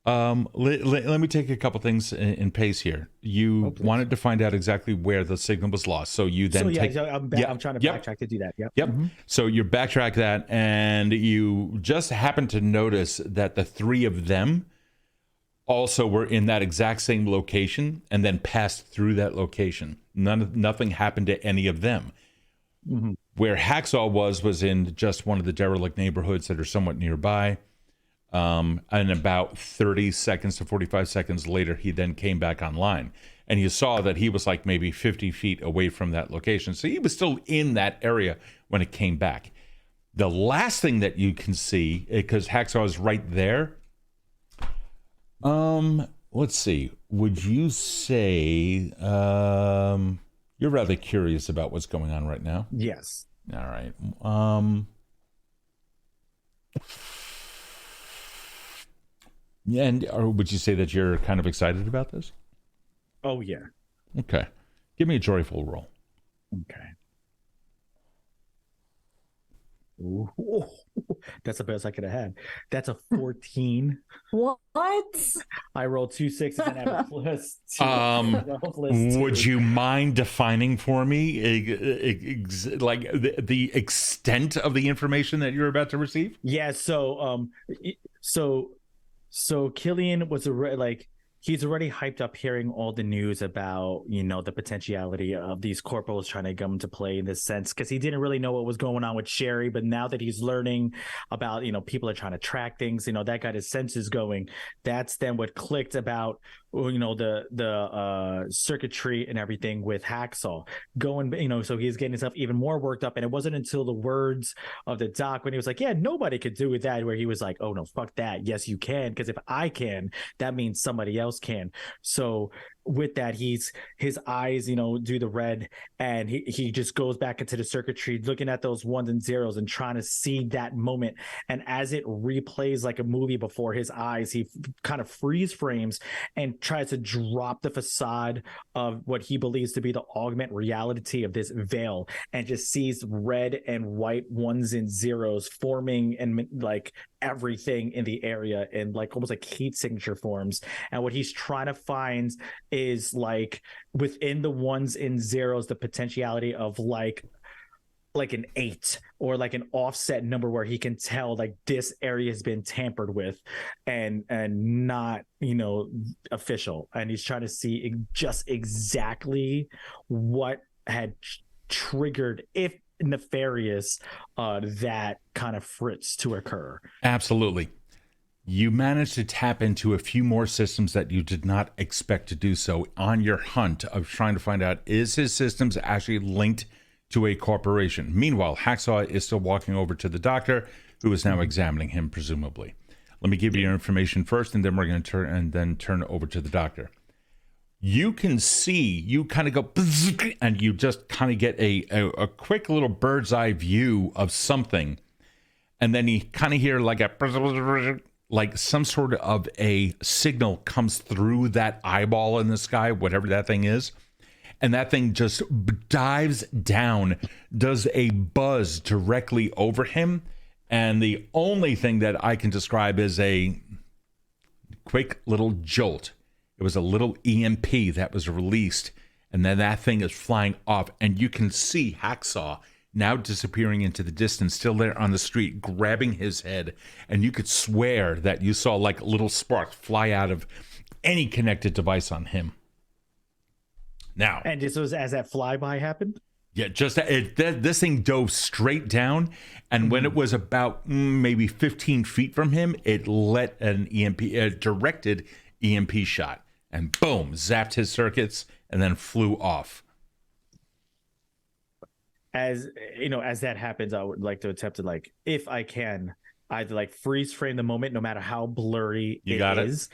Let me take a couple things in pace here. You wanted to find out exactly where the signal was lost, so you then I'm trying to backtrack to do that. Yep. Mm-hmm. So you backtrack that, and you just happen to notice that the three of them also were in that exact same location, and then passed through that location. Nothing happened to any of them. Mm-hmm. Where Hacksaw was in just one of the derelict neighborhoods that are somewhat nearby. And about 30 seconds to 45 seconds later, he then came back online, and you saw that he was like maybe 50 feet away from that location. So he was still in that area when it came back. The last thing that you can see, because Hacksaw is right there. Let's see. Would you say you're rather curious about what's going on right now? Yes. All right. Yeah, or would you say that you're kind of excited about this? Oh, yeah. Okay. Give me a joyful roll. Okay. Ooh, that's the best I could have had. That's a 14. What? I rolled 2 6s and have a +2. Would you mind defining for me like the extent of the information that you're about to receive? Yeah. So Killian was he's already hyped up hearing all the news about, the potentiality of these corporals trying to come into play in this sense, because he didn't really know what was going on with Sherry. But now that he's learning about, people are trying to track things, that got his senses going. That's then what clicked about, the circuitry and everything with Hacksaw going, so he's getting himself even more worked up. And it wasn't until the words of the doc when he was like, yeah, nobody could do that, where he was like, oh no, fuck that. Yes, you can. Because if I can, that means somebody else can. So with that, his eyes, do the red, and he just goes back into the circuitry, looking at those ones and zeros and trying to see that moment. And as it replays like a movie before his eyes, he kind of freeze frames and tries to drop the facade of what he believes to be the augment reality of this veil, and just sees red and white ones and zeros forming and like everything in the area in like almost like heat signature forms. And what he's trying to find is like within the ones and zeros the potentiality of like an 8 or like an offset number where he can tell like this area has been tampered with and not official. And he's trying to see just exactly what had triggered, if nefarious, that kind of fritz to occur. Absolutely. You managed to tap into a few more systems that you did not expect to do so on your hunt of trying to find out, is his systems actually linked to a corporation? Meanwhile, Hacksaw is still walking over to the doctor, who is now examining him, presumably. Let me give you your information first, and then we're going to turn over to the doctor. You can see, you kind of go, and you just kind of get a quick little bird's eye view of something. And then you kind of hear like some sort of a signal comes through that eyeball in the sky, whatever that thing is. And that thing just dives down, does a buzz directly over him. And the only thing that I can describe is a quick little jolt. It was a little EMP that was released, and then that thing is flying off, and you can see Hacksaw now disappearing into the distance, still there on the street, grabbing his head, and you could swear that you saw like little sparks fly out of any connected device on him. Now, and this was as that flyby happened? Yeah, this thing dove straight down, and when it was about maybe 15 feet from him, it let an directed EMP shot, and boom, zapped his circuits, and then flew off. As that happens, I would like to attempt to, like, if I can, either like freeze frame the moment, no matter how blurry it is.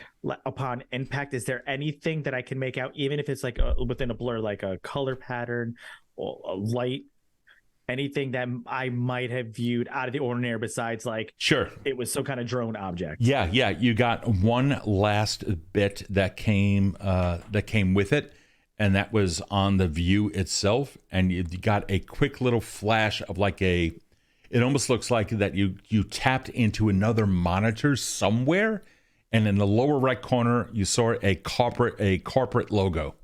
Upon impact, is there anything that I can make out, even if it's like within a blur, like a color pattern or a light, anything that I might have viewed out of the ordinary besides like, sure, it was some kind of drone object? Yeah, you got one last bit that came with it, and that was on the view itself, and you got a quick little flash of like it almost looks like that you tapped into another monitor somewhere, And in the lower right corner, you saw a corporate logo.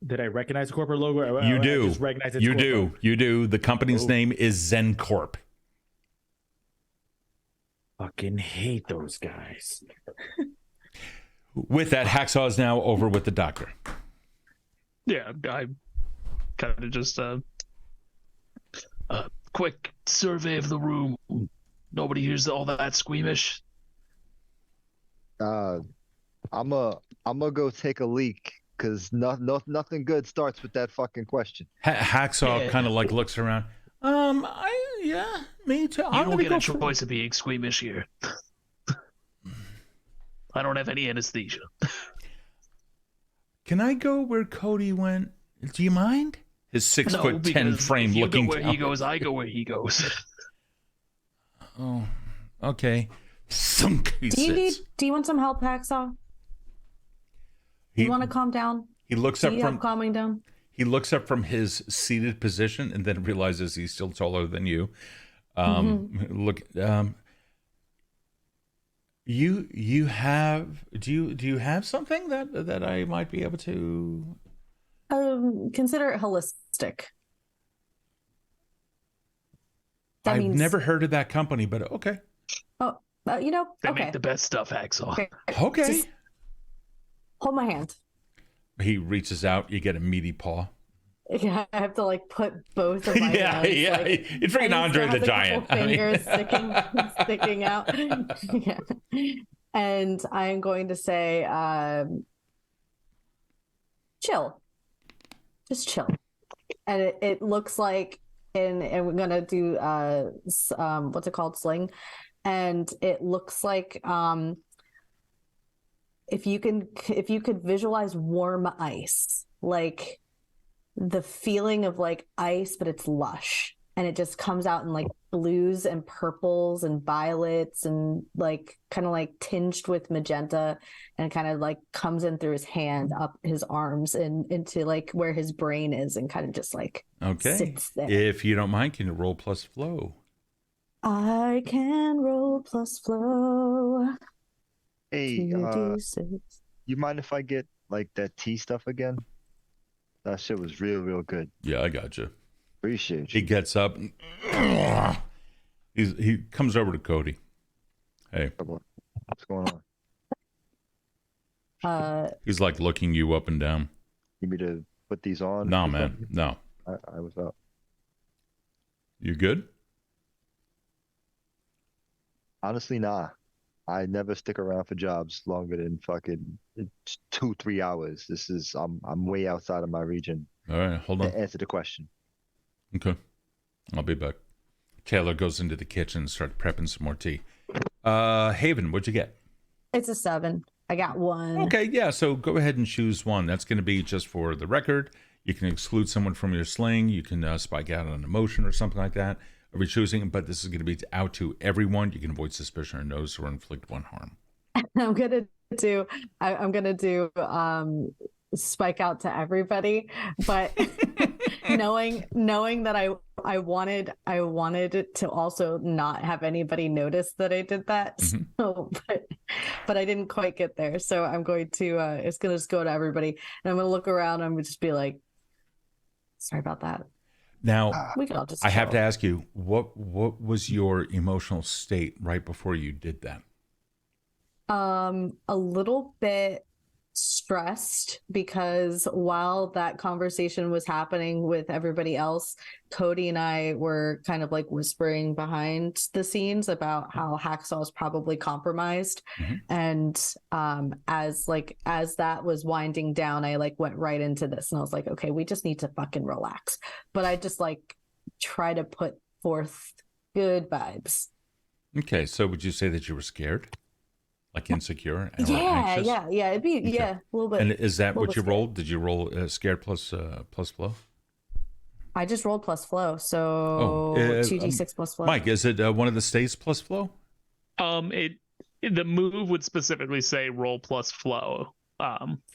Did I recognize the corporate logo? You do. I just recognize its You corporate. do. You do. The company's name is ZenCorp. Fucking hate those guys. With that, Hacksaw is now over with the doctor. Yeah, I kind of just Quick survey of the room. Nobody hears all that squeamish. I'm gonna go take a leak because nothing good starts with that fucking question. Hacksaw kind of like looks around. Yeah, me too. You don't get a choice of being squeamish here. I don't have any anesthesia. Can I go where Kode went? Do you mind? His 6'10" frame you looking go where down. he goes, I go where he goes. Oh, okay. Sunk. Do you want some help, Hacksaw? You want to calm down? He looks up from calming down. He looks up from his seated position and then realizes he's still taller than you. Look, you have do you have something that I might be able to consider it holistic. I've never heard of that company, but okay. Oh, They okay. make the best stuff, Hacksaw. Okay. Just hold my hand. He reaches out. You get a meaty paw. Yeah, I have to like put both of my hands. Yeah. Like, It's freaking Andre the Giant. Fingers sticking out. Yeah. And I'm going to say, chill. Just chill. And it looks like, and we're gonna do what's it called, sling, and it looks like if you could visualize warm ice, like the feeling of like ice, but it's lush, and it just comes out in like blues and purples and violets and like kind of like tinged with magenta, and kind of like comes in through his hand up his arms and into like where his brain is, and kind of just like sits there. If you don't mind, can you roll plus flow? I can roll plus flow. Hey, you mind if I get like that tea stuff again? That shit was real good. Yeah, I got you. Appreciate He you. gets up. He comes over to Kode. Hey, What's going on? he's like looking you up and down. You need me to put these on? No, man, no. I was up. You good? Honestly, nah. I never stick around for jobs longer than fucking 2-3 hours. I'm way outside of my region. All right, hold on. Answer the question. Okay, I'll be back. Taylor goes into the kitchen and starts prepping some more tea. Haven, what'd you get? It's a 7. I got 1. Okay, yeah, so go ahead and choose one. That's going to be just for the record. You can exclude someone from your sling. You can spike out an emotion or something like that. Are we choosing? But this is going to be out to everyone. You can avoid suspicion or notice or inflict 1 harm. I'm gonna do spike out to everybody, but knowing that I wanted it to also not have anybody notice that I did that. Mm-hmm. So, but I didn't quite get there. So I'm going to it's gonna just go to everybody, and I'm gonna look around and I'm gonna just be like, sorry about that. Now, we can all just I have to ask you, what was your emotional state right before you did that? A little bit stressed, because while that conversation was happening with everybody else, Kode and I were kind of like whispering behind the scenes about how Hacksaw is probably compromised. Mm-hmm. And as that was winding down, I like went right into this, and I was like, okay, we just need to fucking relax. But I just like try to put forth good vibes. Okay, so would you say that you were scared? Like insecure? Or Yeah, anxious? yeah. It'd be, Okay. a little bit. And is that what you scared. rolled? Did you roll scared plus flow? I just rolled plus flow, so 2d6 plus flow. Mike, is it one of the states plus flow? The move would specifically say roll plus flow.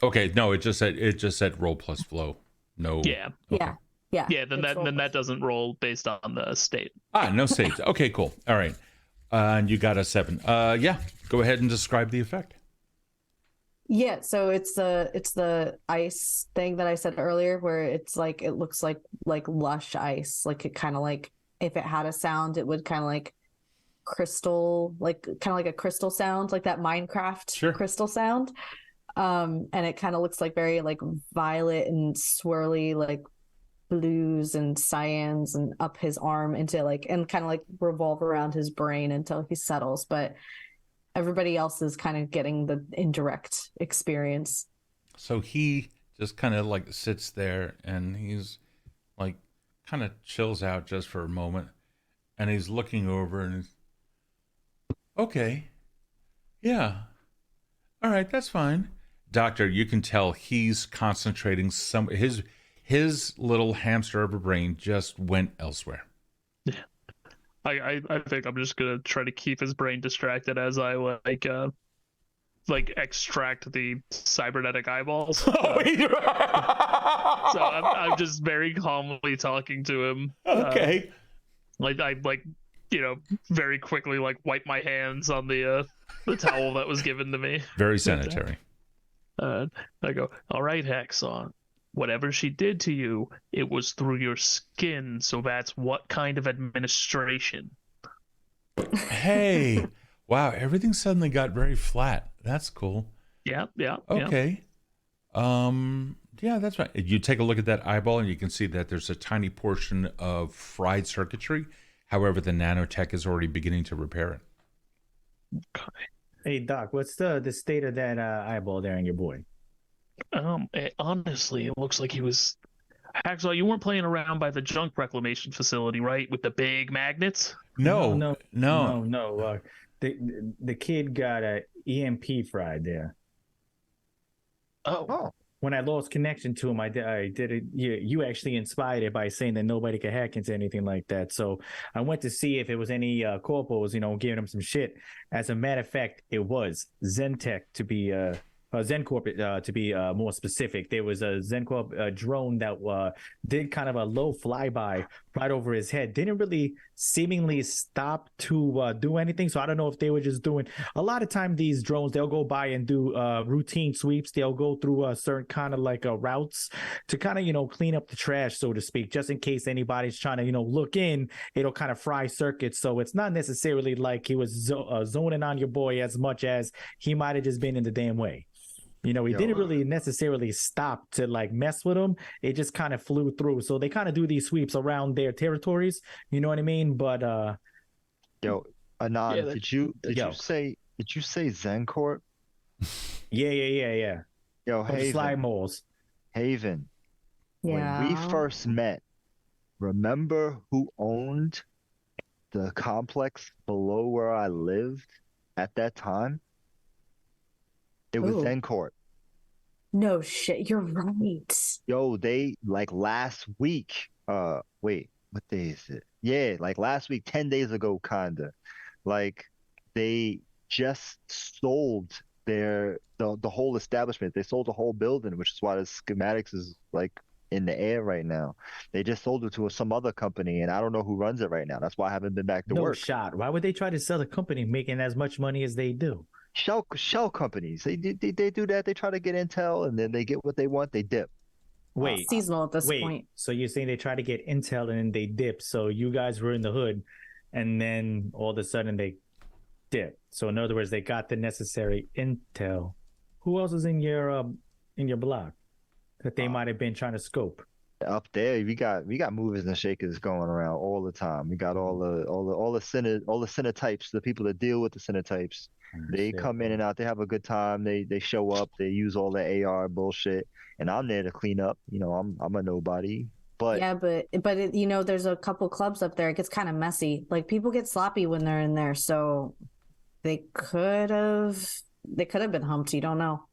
Okay, no, it just said roll plus flow. No. Yeah. Okay. Yeah. Then that doesn't roll based on the state. No states. Okay, cool. All right. And you got a 7. Yeah, go ahead and describe the effect. Yeah, so it's the ice thing that I said earlier, where it's like it looks like lush ice, like it kind of like if it had a sound, it would kind of like crystal, like kind of like a crystal sound, like that Minecraft crystal sound. And it kind of looks like very like violet and swirly, like blues and cyans, and up his arm into like, and kind of like revolve around his brain until he settles. But everybody else is kind of getting the indirect experience. So he just kind of like sits there and he's like kind of chills out just for a moment, and he's looking over and he's, okay, yeah, all right, that's fine. Doctor, you can tell he's concentrating his little hamster of a brain just went elsewhere. Yeah. I think I'm just gonna try to keep his brain distracted as I like extract the cybernetic eyeballs. So I'm just very calmly talking to him. Okay. I very quickly like wipe my hands on the towel that was given to me. Very sanitary. I go, all right, Hexon. Whatever she did to you, it was through your skin, so that's what kind of administration? Hey, wow, everything suddenly got very flat. That's cool. Yeah. Okay. Yeah, that's right. You take a look at that eyeball and you can see that there's a tiny portion of fried circuitry. However, the nanotech is already beginning to repair it. Okay. Hey, Doc, what's the state of that eyeball there in your boy? Honestly, it looks like he was. Hacksaw, you weren't playing around by the junk reclamation facility, right? With the big magnets? No. The kid got a EMP fried there. Oh. When I lost connection to him, I did it. You actually inspired it by saying that nobody could hack into anything like that. So I went to see if it was any corpos, giving him some shit. As a matter of fact, it was Zentech to be ZenCorp, to be more specific. There was a ZenCorp drone that did kind of a low flyby right over his head. Didn't really seemingly stop to do anything. So I don't know if they were just doing a lot of time. These drones, they'll go by and do routine sweeps. They'll go through certain kind of like routes to kind of clean up the trash, so to speak, just in case anybody's trying to look in. It'll kind of fry circuits. So it's not necessarily like he was zoning on your boy as much as he might have just been in the damn way. He didn't really necessarily stop to like mess with them. It just kind of flew through. So they kind of do these sweeps around their territories. You know what I mean? But Anon, did you say ZenCorp? Yeah. Yo, Haven. Slime moles. Haven. Yeah. When we first met, remember who owned the complex below where I lived at that time? It was ZenCorp. No shit, you're right. Yo, they like last week. Wait, what day is it? Yeah, like last week, 10 days ago, kinda. Like they just sold the whole establishment. They sold the whole building, which is why the schematics is like in the air right now. They just sold it to some other company, and I don't know who runs it right now. That's why I haven't been back to work. No shot. Why would they try to sell a company making as much money as they do? Shell companies. They do that. They try to get intel, and then they get what they want. They dip. Wait, seasonal at this point. So you're saying they try to get intel and then they dip. So you guys were in the hood, and then all of a sudden they dip. So in other words, they got the necessary intel. Who else is in your block that they might have been trying to scope? Up there, we got movers and shakers going around all the time. We got all the cynotypes, the people that deal with the cynotypes. They come in and out. They have a good time. They show up. They use all the AR bullshit, and I'm there to clean up. I'm a nobody. But yeah, but there's a couple clubs up there. It gets kind of messy. Like people get sloppy when they're in there, so they could have been humped. You don't know.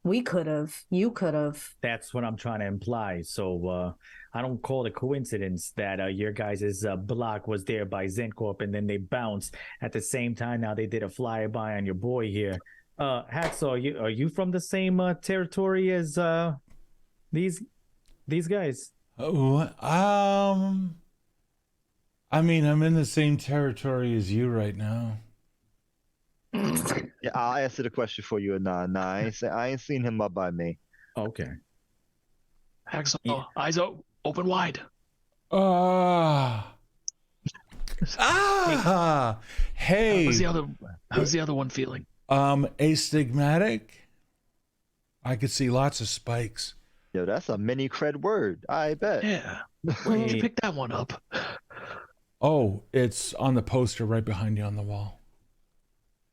We could have. You could have. That's what I'm trying to imply. So I don't call it coincidence that your guys' block was there by ZenCorp, and then they bounced at the same time. Now they did a flyby on your boy here. Hacksaw, are you from the same territory as these guys? Oh, I mean, I'm in the same territory as you right now. Yeah, I'll answer the question for you. Nah, I ain't seen him up by me. Okay. Hacksaw, eyes open wide. Hey. How's the other one feeling? Astigmatic. I could see lots of spikes. Yo, that's a mini cred word. I bet. Yeah. Where did you pick that one up? Oh, it's on the poster right behind you on the wall.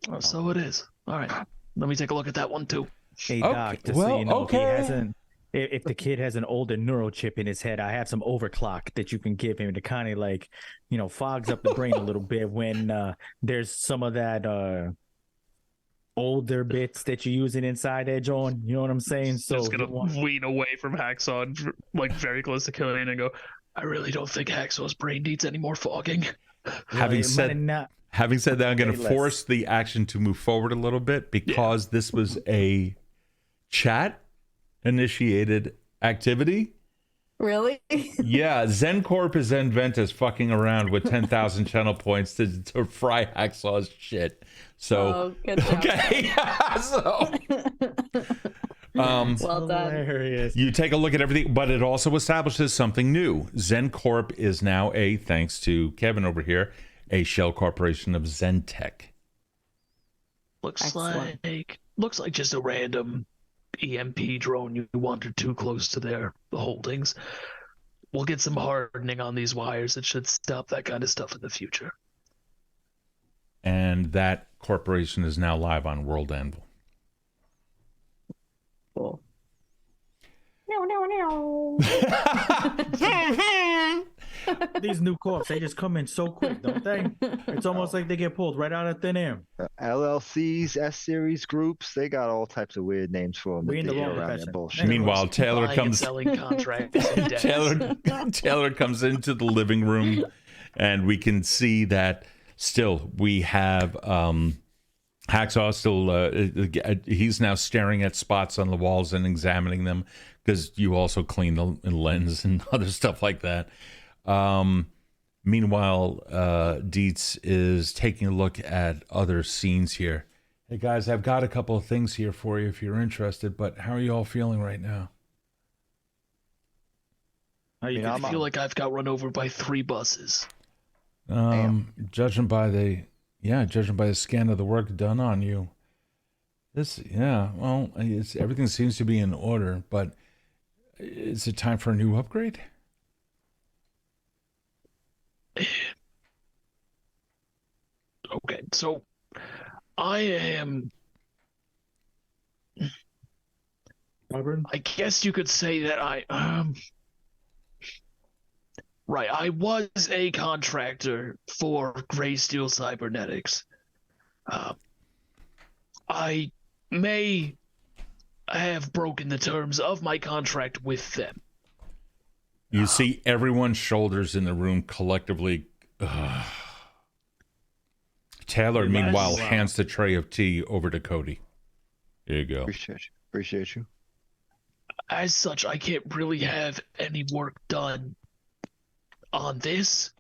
Oh, so it is. All right. Let me take a look at that one too. Hey, Doc, just so you know, if the kid has an older neural chip in his head, I have some overclock that you can give him to kind of like, fogs up the brain a little bit when there's some of that older bits that you're using inside there, John. You know what I'm saying? So just gonna lean away from Hacksaw and like very close to Killian and go, I really don't think Hacksaw's brain needs any more fogging. Having said that, I'm going to force the action to move forward a little bit because this was a chat-initiated activity. Really? Yeah, ZenCorp is Zenventus fucking around with 10,000 channel points to fry Hacksaw's shit. So, good job. Okay. So, well done. Hilarious. You take a look at everything, but it also establishes something new. ZenCorp is now thanks to Kevin over here, a shell corporation of Zentech. Looks like just a random EMP drone you wandered too close to their holdings. We'll get some hardening on these wires. It should stop that kind of stuff in the future. And that corporation is now live on World Anvil. Cool. These new corps, they just come in so quick, don't they? It's almost like they get pulled right out of thin air. LLCs, S-series groups, they got all types of weird names for them. We in the wrong profession. Meanwhile, Taylor comes. Selling contracts. Taylor comes into the living room, and we can see that still we have Hacksaw still. He's now staring at spots on the walls and examining them because you also clean the lens and other stuff like that. Meanwhile, Dietz is taking a look at other scenes here. Hey guys, I've got a couple of things here for you if you're interested, but how are you all feeling right now? I feel like I've got run over by 3 buses. Judging by the scan of the work done on you, everything seems to be in order, but is it time for a new upgrade? Okay, so I am. I guess you could say that Right, I was a contractor for Greysteel Cybernetics. I may have broken the terms of my contract with them. You see everyone's shoulders in the room collectively. Taylor, meanwhile, hands the tray of tea over to Kode. Here you go. Appreciate you. As such, I can't really have any work done on this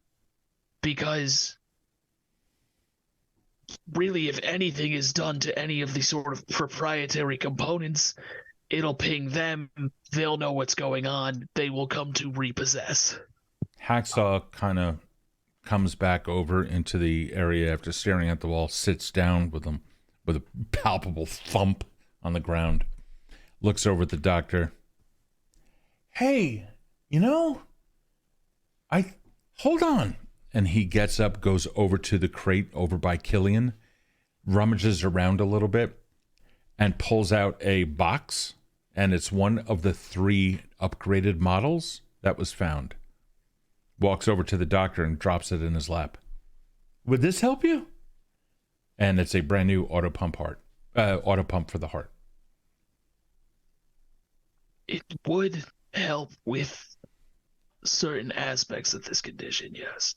because really, if anything is done to any of the sort of proprietary components, it'll ping them. They'll know what's going on. They will come to repossess. Hacksaw kind of comes back over into the area after staring at the wall, sits down with them with a palpable thump on the ground, looks over at the doctor. Hey, hold on. And he gets up, goes over to the crate over by Killian, rummages around a little bit, and pulls out a box. And it's one of the 3 upgraded models that was found. Walks over to the doctor and drops it in his lap. Would this help you? And it's a brand new auto pump for the heart. It would help with certain aspects of this condition, yes.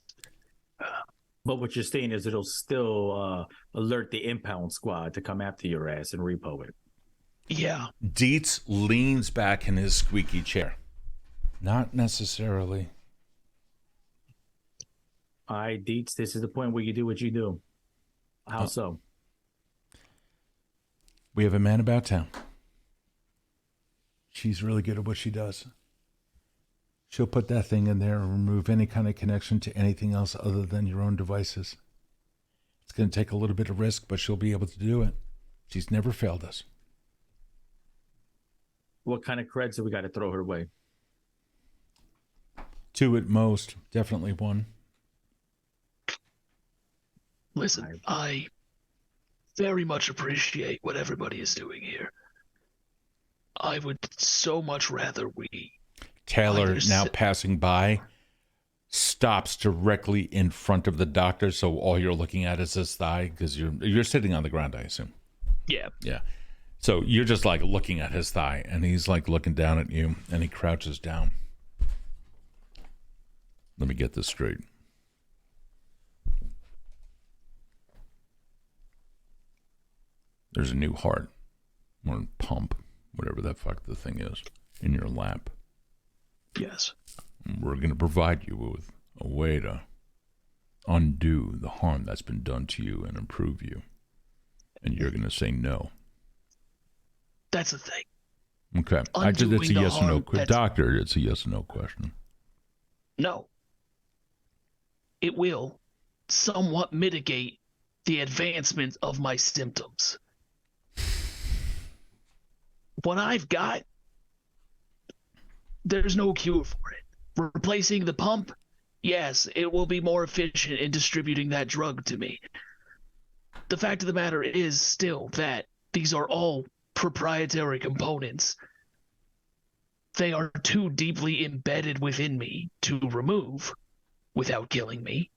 But what you're saying is it'll still alert the impound squad to come after your ass and repo it. Yeah. Dietz leans back in his squeaky chair. Not necessarily. All right, Deets, this is the point where you do what you do. How so? We have a man about town. She's really good at what she does. She'll put that thing in there and remove any kind of connection to anything else other than your own devices. It's going to take a little bit of risk, but she'll be able to do it. She's never failed us. What kind of creds have we got to throw her way? 2 at most. Definitely 1. Listen, I very much appreciate what everybody is doing here. I would so much rather we... Taylor, now passing by, stops directly in front of the doctor, so all you're looking at is his thigh, because you're sitting on the ground, I assume. Yeah. Yeah. So you're just like looking at his thigh, and he's like looking down at you, and he crouches down. Let me get this straight. There's a new heart, or pump, whatever that fuck the thing is, in your lap. Yes. We're going to provide you with a way to undo the harm that's been done to you and improve you. And you're going to say no. That's the thing. Okay. It's a yes or no question. Doctor, it's a yes or no question. No. It will somewhat mitigate the advancement of my symptoms. What I've got, there's no cure for it. Replacing the pump, yes, it will be more efficient in distributing that drug to me. The fact of the matter is still that these are all proprietary components. They are too deeply embedded within me to remove without killing me.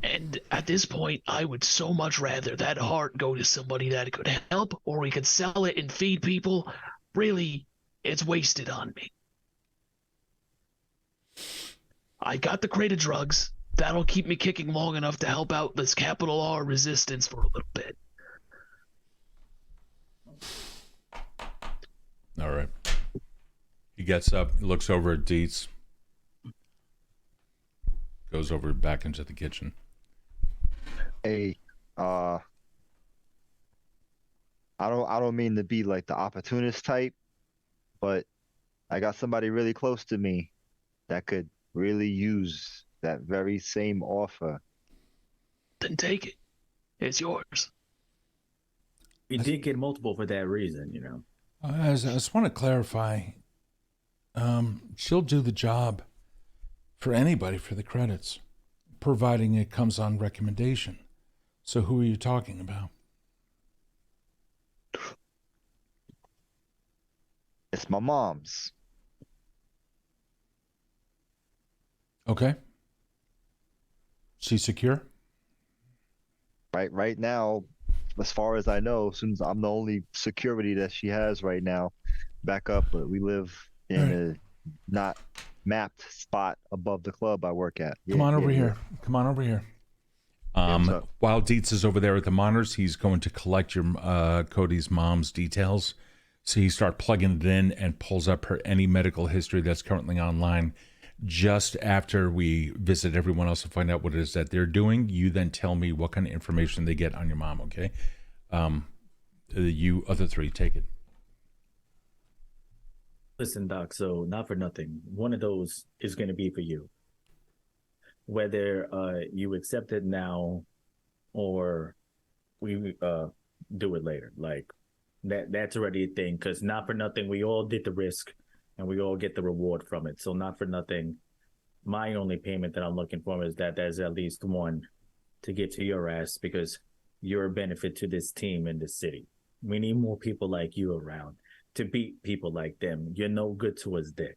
And at this point, I would so much rather that heart go to somebody that could help, or we could sell it and feed people. Really, it's wasted on me. I got the crate of drugs. That'll keep me kicking long enough to help out this capital R resistance for a little bit. All right. He gets up, looks over at Dietz, goes over back into the kitchen. Hey, I don't mean to be like the opportunist type, but I got somebody really close to me that could really use that very same offer. Then take it. It's yours. We did get multiple for that reason, you know. I just want to clarify. She'll do the job for anybody for the credits, providing it comes on recommendation. So who are you talking about? It's my mom's. Okay. She's secure? Right now, as far as I know, since I'm the only security that she has right now, back up, but we live in a not mapped spot above the club I work at. Come on over here. Come on over here. While Dietz is over there at the monitors, he's going to collect your Cody's mom's details. So he starts plugging it in and pulls up any medical history that's currently online. Just after we visit everyone else and find out what it is that they're doing, you then tell me what kind of information they get on your mom, okay? You other three, take it. Listen, Doc, so not for nothing. One of those is going to be for you. Whether you accept it now or we do it later. Like, that's already a thing, because not for nothing, we all did the risk and we all get the reward from it. So not for nothing, my only payment that I'm looking for is that there's at least one to get to your ass, because you're a benefit to this team in this city. We need more people like you around to beat people like them. You're no good to us then.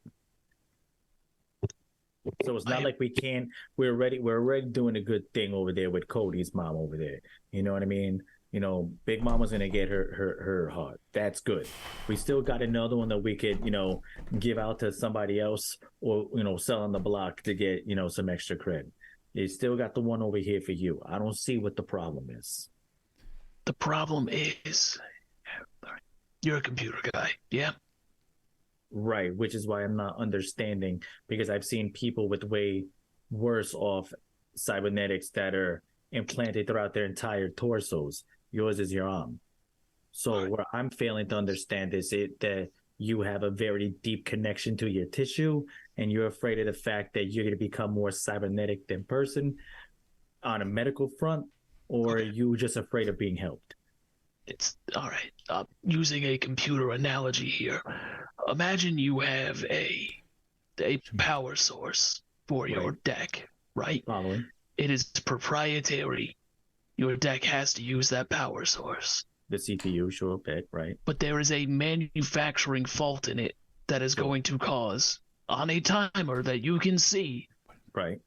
So it's not like we can't. We're already doing a good thing over there with Cody's mom over there. You know what I mean? You know, Big Mama's gonna get her heart. That's good. We still got another one that we could, you know, give out to somebody else, or, you know, sell on the block to get, you know, some extra credit. You still got the one over here for you. I don't see what the problem is. The problem is, you're a computer guy, yeah? Right, which is why I'm not understanding, because I've seen people with way worse off cybernetics that are implanted throughout their entire torsos. Yours is your arm. So where I'm failing to understand is that you have a very deep connection to your tissue, and you're afraid of the fact that you're going to become more cybernetic than person on a medical front, or are you just afraid of being helped? It's all right. Using a computer analogy here, imagine you have a power source for your deck, right? Following. It is proprietary. Your deck has to use that power source. The CPU, sure, bet, right? But there is a manufacturing fault in it that is going to cause, on a timer that you can see, right,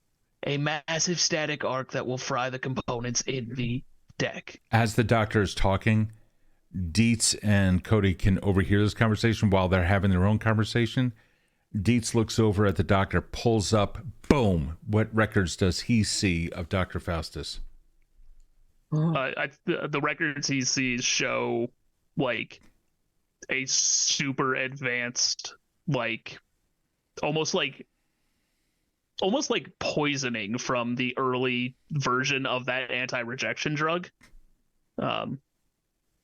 a massive static arc that will fry the components in the deck. As the doctor is talking, Dietz and Kode can overhear this conversation while they're having their own conversation. Dietz looks over at the doctor, pulls up, boom. What records does he see of Dr. Faustus? The records he sees show like a super advanced, like almost like poisoning from the early version of that anti-rejection drug.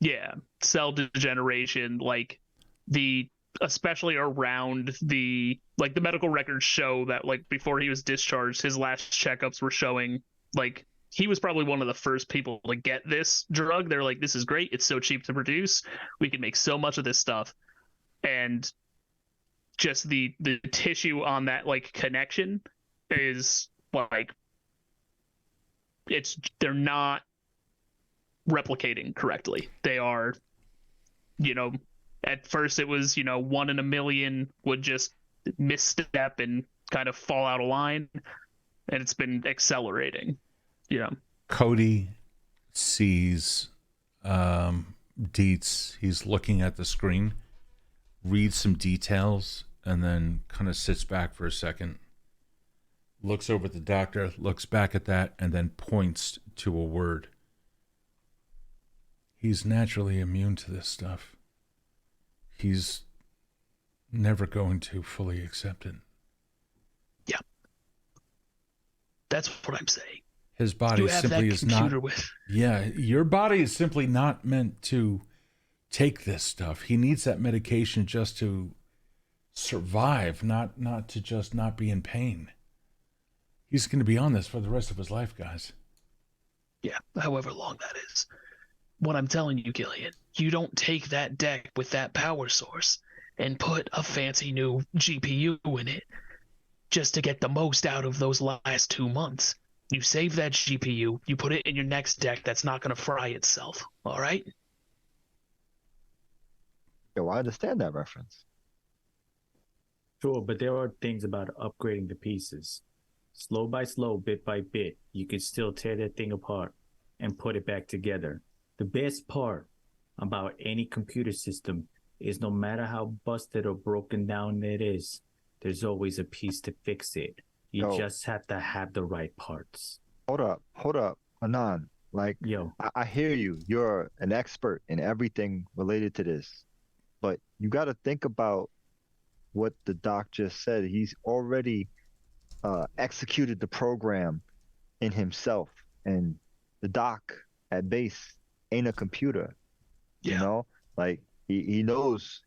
Yeah, cell degeneration, like especially around the medical records show that like before he was discharged, his last checkups were showing like he was probably one of the first people to get this drug. They're like, this is great. It's so cheap to produce. We can make so much of this stuff. And just the tissue on that like connection is like, they're not replicating correctly. They are, at first it was, 1 in a million would just misstep and kind of fall out of line. And it's been accelerating. Yeah. Kode sees Dietz. He's looking at the screen, reads some details, and then kind of sits back for a second, looks over at the doctor, looks back at that, and then points to a word. He's naturally immune to this stuff. He's never going to fully accept it. Yeah. That's what I'm saying. His body simply is not. Yeah, your body is simply not meant to take this stuff. He needs that medication just to survive, not to just not be in pain. He's going to be on this for the rest of his life, guys. Yeah, however long that is. What I'm telling you, Killian, you don't take that deck with that power source and put a fancy new GPU in it just to get the most out of those last 2 months. You save that GPU, you put it in your next deck that's not going to fry itself, all right? Yo, I understand that reference. Sure, but there are things about upgrading the pieces. Slow by slow, bit by bit, you can still tear that thing apart and put it back together. The best part about any computer system is no matter how busted or broken down it is, there's always a piece to fix it. You just have to have the right parts. Hold up, Anan. Like, I hear you. You're an expert in everything related to this. But you got to think about what the doc just said. He's already executed the program in himself. And the doc at base ain't a computer. Yeah. You know? Like, he knows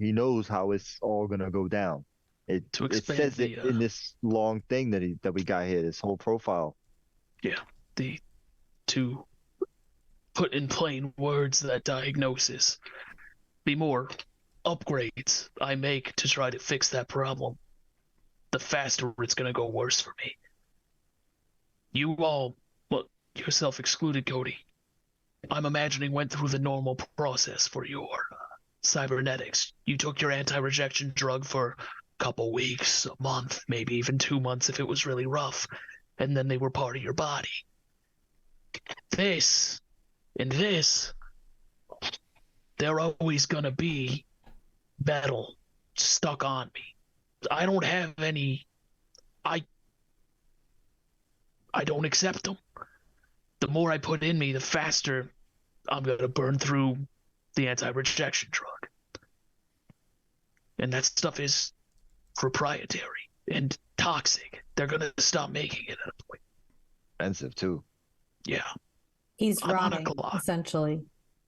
how it's all going to go down. It says it in this long thing that we got here, this whole profile. Yeah, to put in plain words that diagnosis, the more upgrades I make to try to fix that problem, the faster it's going to go worse for me. You all, well, yourself excluded, Kode, I'm imagining went through the normal process for your cybernetics. You took your anti-rejection drug for couple weeks, a month, maybe even 2 months if it was really rough, and then they were part of your body. This, they're always gonna be metal stuck on me. I don't have any. I don't accept them. The more I put in me, the faster I'm gonna burn through the anti-rejection drug. And that stuff is proprietary, and toxic. They're gonna stop making it at a point. Expensive too. Yeah. He's I'm on a rotting, clock. essentially.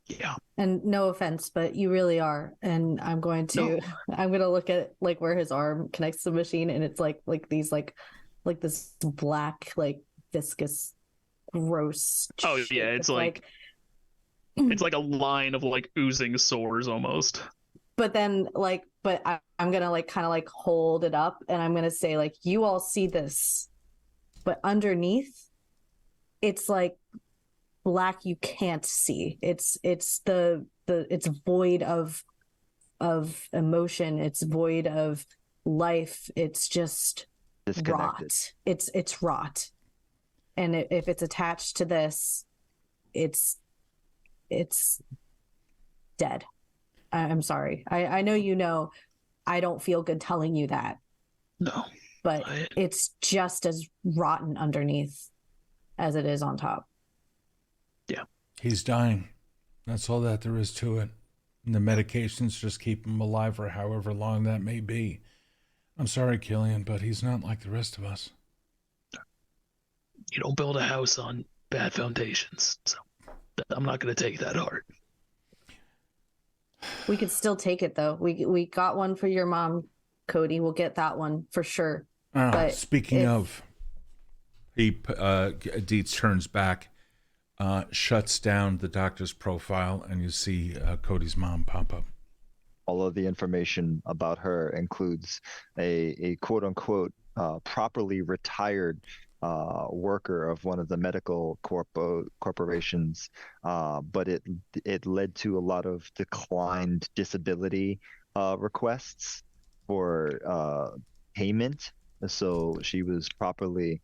Yeah. And no offense, but you really are. And I'm going to look at like where his arm connects to the machine, and it's like these like this black, like viscous, gross. Oh yeah, it's like it's like a line of like oozing sores almost. But then I'm gonna like kind of like hold it up, and I'm gonna say like, you all see this, but underneath, it's like black you can't see. It's it's void of emotion. It's void of life. It's just rot. It's rot. And if it's attached to this, it's dead. I'm sorry. I know you know. I don't feel good telling you that. No. But it's just as rotten underneath as it is on top. Yeah. He's dying. That's all that there is to it. And the medications just keep him alive for however long that may be. I'm sorry, Killian, but he's not like the rest of us. You don't build a house on bad foundations, so I'm not going to take that hard. We could still take it, though. We got one for your mom, Cody. We'll get that one for sure. But speaking of, Dietz turns back, shuts down the doctor's profile, and you see Cody's mom pop up. All of the information about her includes a quote-unquote properly retired worker of one of the medical corporations, but it led to a lot of declined disability requests for payment. So she was properly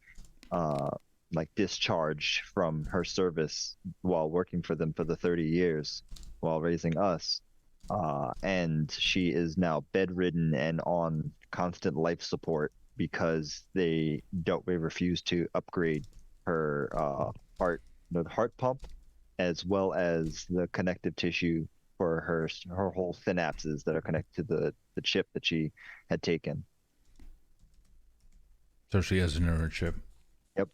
discharged from her service while working for them for the 30 years while raising us. And she is now bedridden and on constant life support because they refuse to upgrade her heart pump, as well as the connective tissue for her whole synapses that are connected to the chip that she had taken. So she has a neurochip. Yep.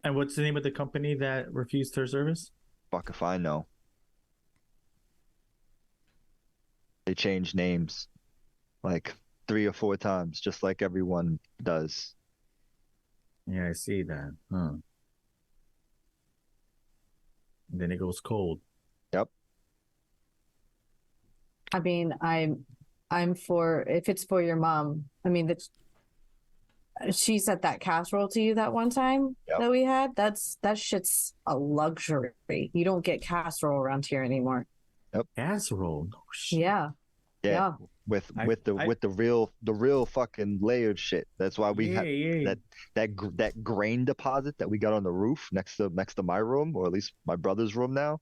And what's the name of the company that refused her service? Fuck if I know. They changed names like 3 or 4 times, just like everyone does. Yeah, I see that. Huh. And then it goes cold. Yep. I mean, I'm for, if it's for your mom. I mean, she sent that casserole to you that one time that we had. That shit's a luxury. You don't get casserole around here anymore. Yep. Casserole. No shit. Yeah. With the real fucking layered shit. That's why we had that grain deposit that we got on the roof next to my room, or at least my brother's room now.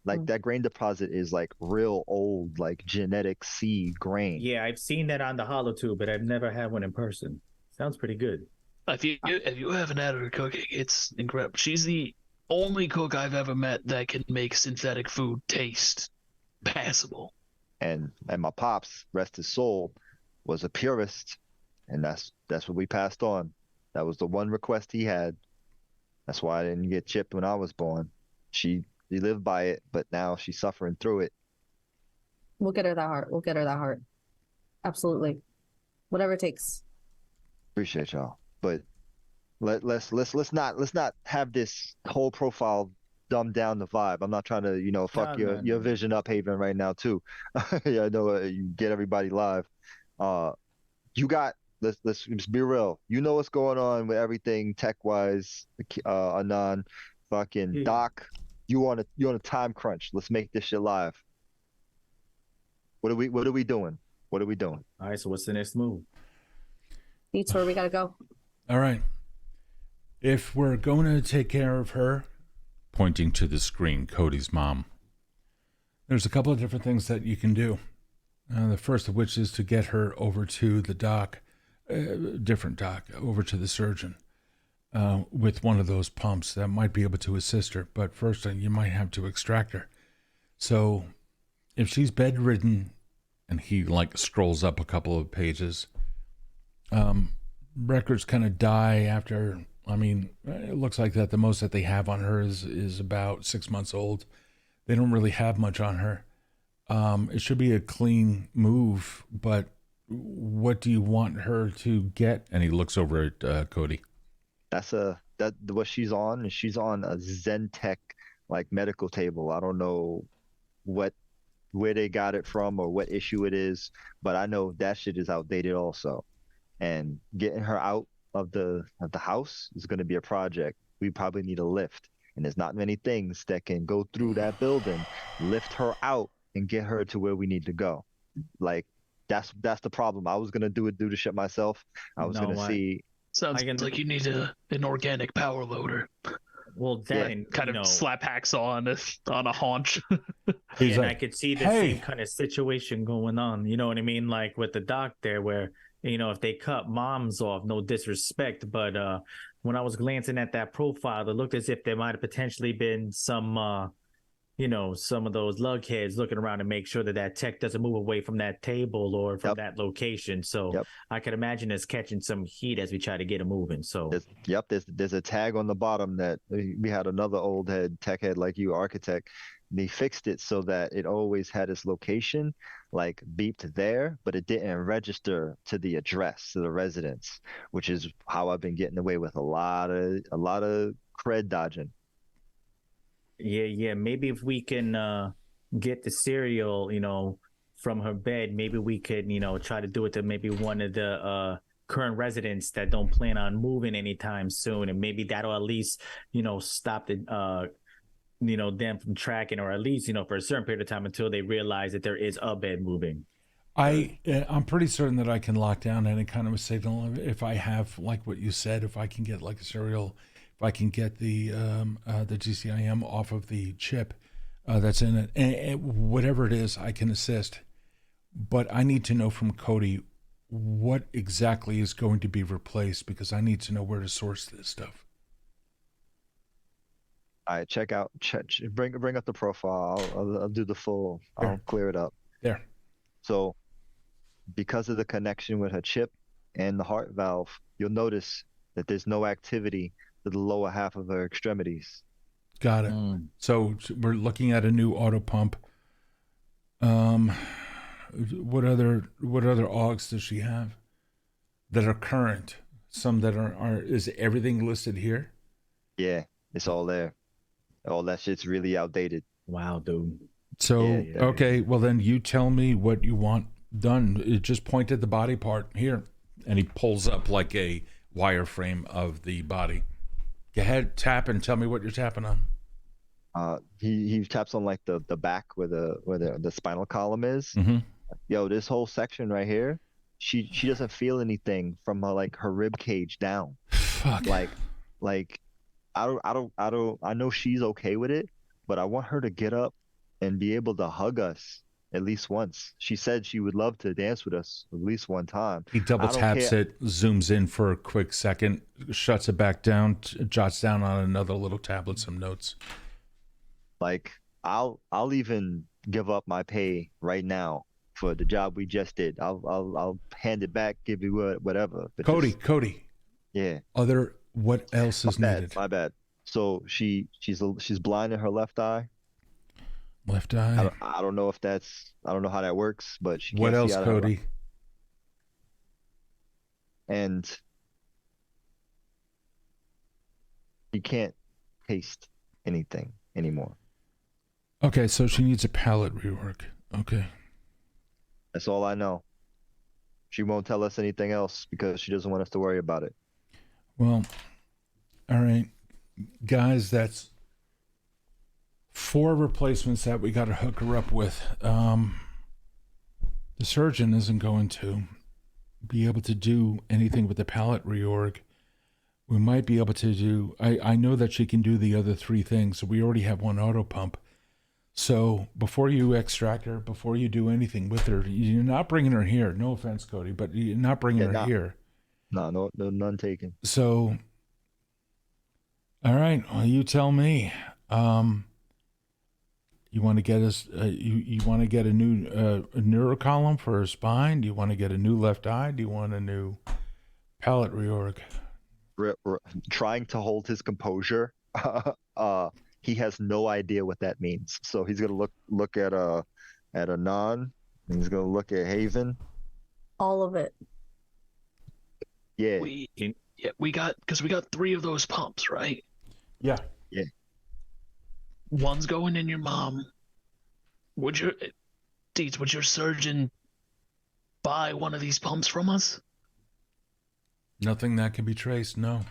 Like that grain deposit is like real old, like genetic seed grain. Yeah, I've seen that on the holotube, but I've never had one in person. Sounds pretty good. If you haven't had her cooking, it's incredible. She's the only cook I've ever met that can make synthetic food taste passable. And my pops, rest his soul, was a purist, and that's what we passed on. That was the one request he had. That's why I didn't get chipped when I was born. She lived by it, but now she's suffering through it. We'll get her that heart. Absolutely. Whatever it takes. Appreciate y'all. But let's not have this whole profile dumb down the vibe. I'm not trying to, fuck your vision up, Haven, right now too. Yeah, I know you get everybody live. Let's be real. You know what's going on with everything tech wise. Anon, fucking Doc. You on a time crunch. Let's make this shit live. What are we doing? What are we doing? All right. So what's the next move? That's where we gotta go. All right. If we're going to take care of her, pointing to the screen, Cody's mom, there's a couple of different things that you can do. The first of which is to get her over to the doc, different doc, over to the surgeon with one of those pumps that might be able to assist her. But first, you might have to extract her. So if she's bedridden, and he scrolls up a couple of pages, records kind of die after. I mean, it looks like that the most that they have on her is about 6 months old. They don't really have much on her. It should be a clean move, but what do you want her to get? And he looks over at Kode. What she's on, and she's on a Zentech like medical table. I don't know where they got it from or what issue it is, but I know that shit is outdated also. And getting her out of the house is going to be a project. We probably need a lift, and there's not many things that can go through that building, lift her out, and get her to where we need to go. Like that's the problem. I was gonna do the shit myself. I was gonna see. Sounds like you need an organic power loader. Well, that and kind of slap hacksaw on a haunch. And like, I could see the same kind of situation going on. You know what I mean? Like with the doc there, where if they cut moms off, no disrespect, but when I was glancing at that profile, it looked as if there might have potentially been some. Some of those lugheads looking around to make sure that tech doesn't move away from that table or from that location. So I could imagine it's catching some heat as we try to get it moving. So there's a tag on the bottom that we had another old tech head like you, architect. They fixed it so that it always had its location like beeped there, but it didn't register to the address, to the residence, which is how I've been getting away with a lot of cred dodging. Yeah. Maybe if we can get the serial, from her bed, maybe we could, try to do it to maybe one of the current residents that don't plan on moving anytime soon, and maybe that'll at least, stop the, them from tracking, or at least, for a certain period of time until they realize that there is a bed moving. I'm pretty certain that I can lock down any kind of a signal if I have, like what you said, if I can get like a serial. If I can get the GCIM off of the chip that's in it, and whatever it is, I can assist. But I need to know from Kode what exactly is going to be replaced, because I need to know where to source this stuff. All right, bring up the profile. I'll do the full. I'll clear it up. There. So, because of the connection with her chip and the heart valve, you'll notice that there's no activity to the lower half of her extremities. Got it. So we're looking at a new auto pump. What other augs does she have that are current? Some that are is everything listed here? Yeah, it's all there. All that shit's really outdated. Wow, dude. So okay, well then you tell me what you want done. It just point at the body part here, and he pulls up like a wireframe of the body. Go ahead, tap and tell me what you're tapping on. He taps on like the back where the spinal column is. Mm-hmm. Yo, this whole section right here, she doesn't feel anything from her rib cage down. Fuck. Like I know she's okay with it, but I want her to get up and be able to hug us at least once. She said she would love to dance with us at least one time. He double taps it, zooms in for a quick second, shuts it back down, jots down on another little tablet some notes. Like I'll even give up my pay right now for the job we just did. I'll hand it back, give you whatever. But Kode. Yeah. What else is needed? My bad. So she's blind in her left eye. Left eye. I don't know if I don't know how that works, but she can't what else, see Kode? And she can't taste anything anymore. Okay, so she needs a palate rework. Okay. That's all I know. She won't tell us anything else because she doesn't want us to worry about it. Well, all right, guys, that's 4 replacements that we got to hook her up with. The surgeon isn't going to be able to do anything with the palate reorg. We might be able to do, I know that she can do the other 3 things. So we already have 1 auto pump. So before you extract her, before you do anything with her, you're not bringing her here. No offense, Kode, but you're not bringing her here. No, none taken. So, all right, well, you tell me. You want to get us? You want to get a new neurocolumn for her spine? Do you want to get a new left eye? Do you want a new Palette reorg. Trying to hold his composure. He has no idea what that means. So he's gonna look at Anon, and he's gonna look at Haven. All of it. Yeah. We got 3 of those pumps, right? Yeah. Yeah. One's going in your mom. Would your surgeon buy one of these pumps from us? Nothing that can be traced, no.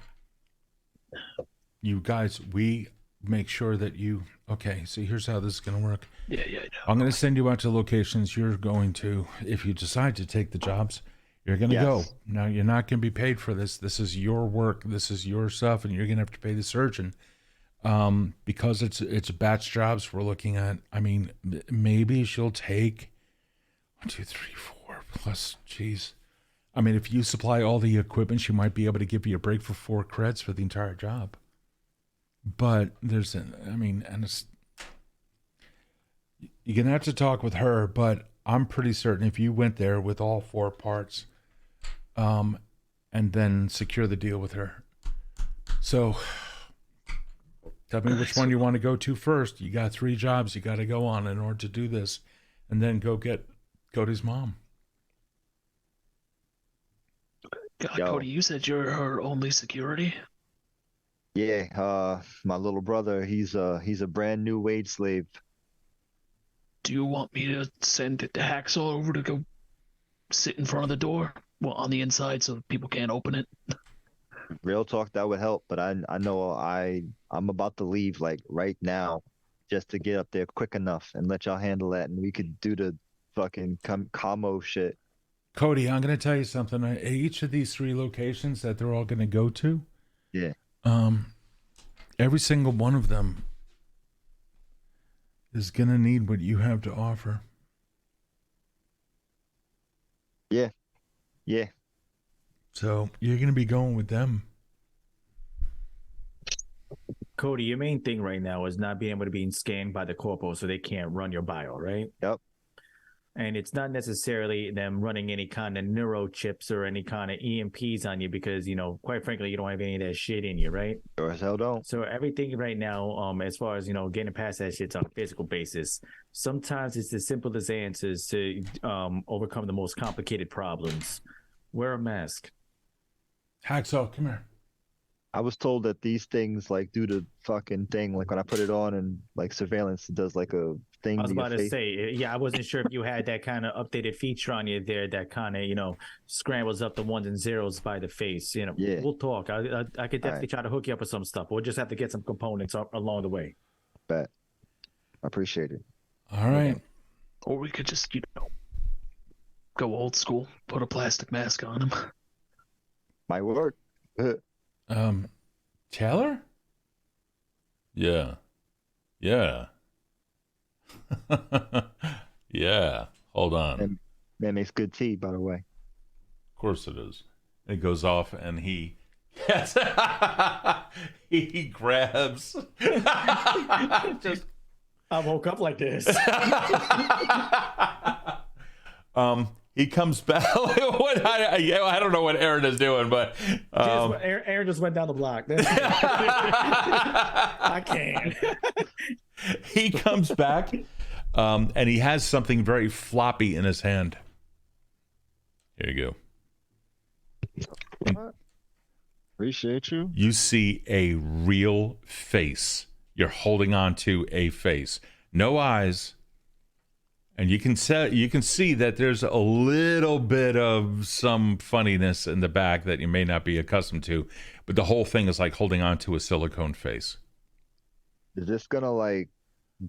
You guys, we make sure that you... Okay, so here's how this is going to work. Yeah. I'm going to send you out to locations. You're going to, if you decide to take the jobs, you're going to go. Now, you're not going to be paid for this. This is your work. This is your stuff, and you're going to have to pay the surgeon. Because it's batch jobs we're looking at. I mean, maybe she'll take 1, 2, 3, 4 plus, geez. I mean, if you supply all the equipment, she might be able to give you a break for 4 creds for the entire job. But you're going to have to talk with her, but I'm pretty certain if you went there with all 4 parts, and then secure the deal with her. So, tell me which one you want to go to first. You got 3 jobs you got to go on in order to do this, and then go get Cody's mom. Cody, you said you're her only security? Yeah, my little brother, he's a brand new wage slave. Do you want me to send the hacksaw over to go sit in front of the door? Well, on the inside so people can't open it? Real talk, that would help, but I know I'm about to leave like right now just to get up there quick enough and let y'all handle that, and we could do the fucking commo shit. Cody, I'm going to tell you something. Each of these 3 locations that they're all going to go to, yeah, every single one of them is going to need what you have to offer. Yeah. So you're going to be going with them. Cody, your main thing right now is not being able to be scanned by the corpo so they can't run your bio, right? Yep. And it's not necessarily them running any kind of neuro chips or any kind of EMPs on you because, quite frankly, you don't have any of that shit in you, right? Sure as hell don't. So everything right now, as far as, getting past that shit's on a physical basis. Sometimes it's the simplest answers to overcome the most complicated problems. Wear a mask. Hacksaw, come here. I was told that these things like do the fucking thing, like when I put it on and like surveillance, it does like a thing. I was about to say, yeah, I wasn't sure if you had that kind of updated feature on you there that kind of, scrambles up the 1s and 0s by the face. Yeah. We'll talk. I could definitely try to hook you up with some stuff. We'll just have to get some components along the way. Bet. I appreciate it. All right. Or we could just, go old school, put a plastic mask on him. Might work. Taylor? Yeah. Yeah. Hold on. That makes good tea, by the way. Of course it is. It goes off and he he grabs. Just I woke up like this. He comes back. I don't know what Erin is doing, but Erin just went down the block. I can't. He comes back, and he has something very floppy in his hand. Here you go. Appreciate you. You see a real face. You're holding on to a face, no eyes. And you can see that there's a little bit of some funniness in the back that you may not be accustomed to, but the whole thing is like holding on to a silicone face. Is this gonna like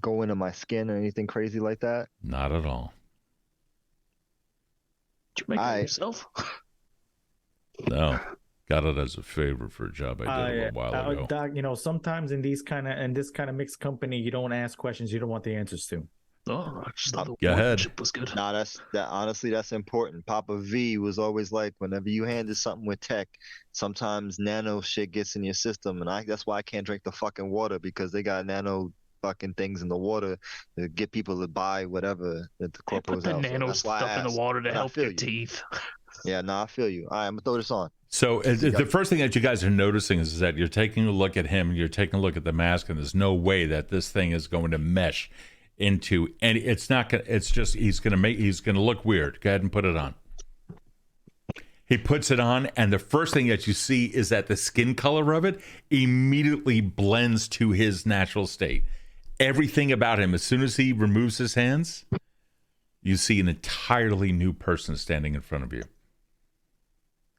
go into my skin or anything crazy like that? Not at all. Did you make it yourself? No, got it as a favor for a job I did a little while ago. Doc, sometimes in this kind of mixed company, you don't ask questions you don't want the answers to. Oh, I just thought the Go ahead. was good. Nah, honestly, that's important. Papa V was always like, whenever you handed something with tech, sometimes nano shit gets in your system, and that's why I can't drink the fucking water, because they got nano fucking things in the water to get people to buy whatever that the corporates put the nano stuff in the water to help your teeth. Yeah, no, I feel you. All right, I'm gonna throw this on. So the first thing that you guys are noticing is that you're taking a look at him, you're taking a look at the mask, and there's no way that this thing is going to mesh into any. It's not gonna. It's just he's gonna look weird. Go ahead and put it on. He puts it on, and the first thing that you see is that the skin color of it immediately blends to his natural state. Everything about him, as soon as he removes his hands, you see an entirely new person standing in front of you.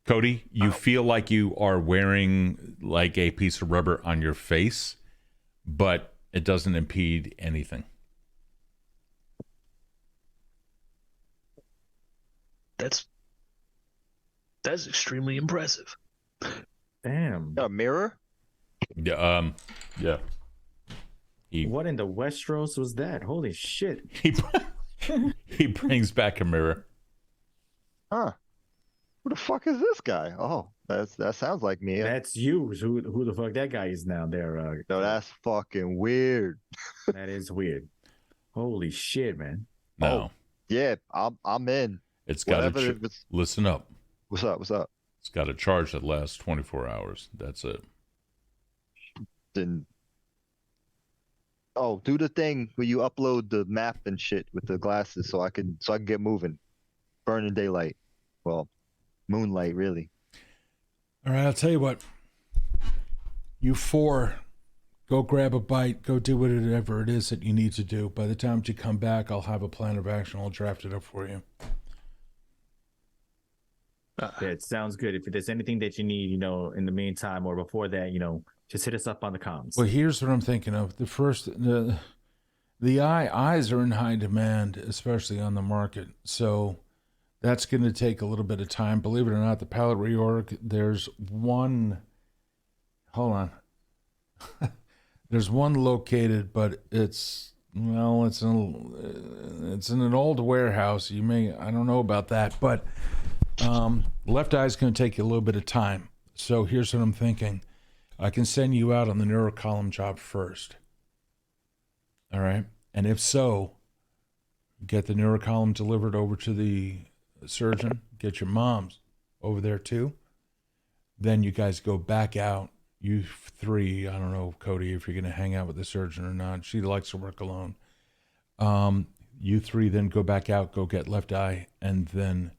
Kode, you feel like you are wearing like a piece of rubber on your face, but it doesn't impede anything. That's extremely impressive. Damn. A mirror? Yeah. Yeah. What in the Westeros was that? Holy shit. He brings back a mirror. Huh. Who the fuck is this guy? Oh, that sounds like me. That's you. Who the fuck that guy is now there? No, that's fucking weird. That is weird. Holy shit, man. No. Oh, yeah, I'm in. It's got to listen up. What's up? It's got a charge that lasts 24 hours. That's it. Then do the thing where you upload the map and shit with the glasses so I can get moving. Burning daylight. Well, moonlight, really. All right, I'll tell you what. You four, go grab a bite. Go do whatever it is that you need to do. By the time you come back, I'll have a plan of action. I'll draft it up for you. That sounds good. If there's anything that you need, in the meantime or before that, just hit us up on the comms. Well, here's what I'm thinking of. The eyes are in high demand, especially on the market. So that's going to take a little bit of time. Believe it or not, the palette reorg, there's one. Hold on. There's one located, but it's in an old warehouse. I don't know about that, but left eye is going to take you a little bit of time. So here's what I'm thinking. I can send you out on the neurocolumn job first. All right. And if so, get the neurocolumn delivered over to the surgeon. Get your moms over there too. Then you guys go back out. You three, I don't know, Kode, if you're going to hang out with the surgeon or not. She likes to work alone. You three then go back out, go get left eye, and then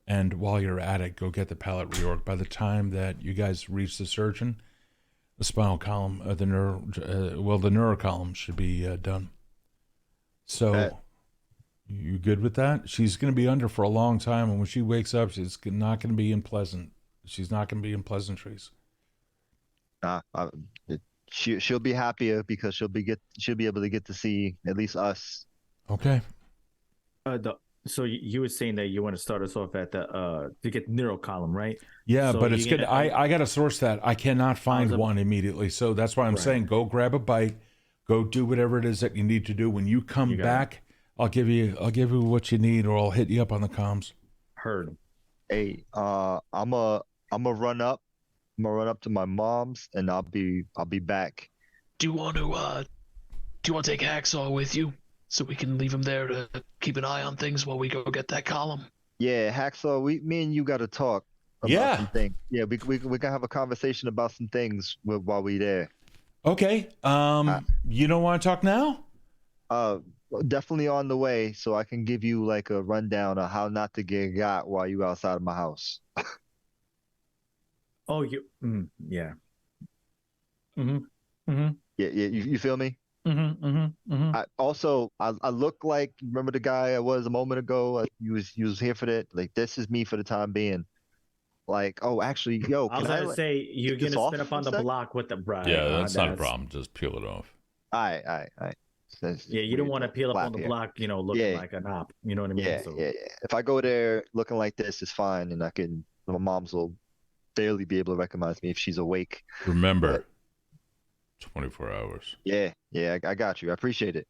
and while you're at it, go get the palette reorg. By the time that you guys reach the surgeon, the spinal column, the neurocolumn should be done. So, you good with that? She's going to be under for a long time, and when she wakes up, she's not going to be in pleasant. She's not going to be in pleasantries. She'll be happier because she'll be able to get to see at least us. Okay. So you were saying that you want to start us off at to get neural column, right? Yeah, so but it's good. I got to source that. I cannot find one immediately. So that's why I'm saying go grab a bite, go do whatever it is that you need to do. When you come back, I'll give you what you need, or I'll hit you up on the comms. Heard. Hey, I'm a run up. I'm gonna run up to my mom's, and I'll be back. Do you want to take Hacksaw with you? So we can leave him there to keep an eye on things while we go get that column. Yeah, Hacksaw, me and you got to talk about some things. Yeah, we can have a conversation about some things while we there. Okay. You don't want to talk now? Definitely on the way, so I can give you like a rundown of how not to get got while you outside of my house. Oh, yeah. Yeah, you feel me? I look like, remember the guy I was a moment ago? You was here for that. Like, this is me for the time being. Like, oh, actually, yo, I was gonna say you're gonna spin up on the block with the bride. Yeah, that's not a problem. Just peel it off. All right. Yeah, you don't want to peel up on the block, looking like an op. You know what I mean? Yeah. If I go there looking like this, it's fine, and my mom's will barely be able to recognize me if she's awake. Remember, 24 hours. Yeah, I got you. I appreciate it.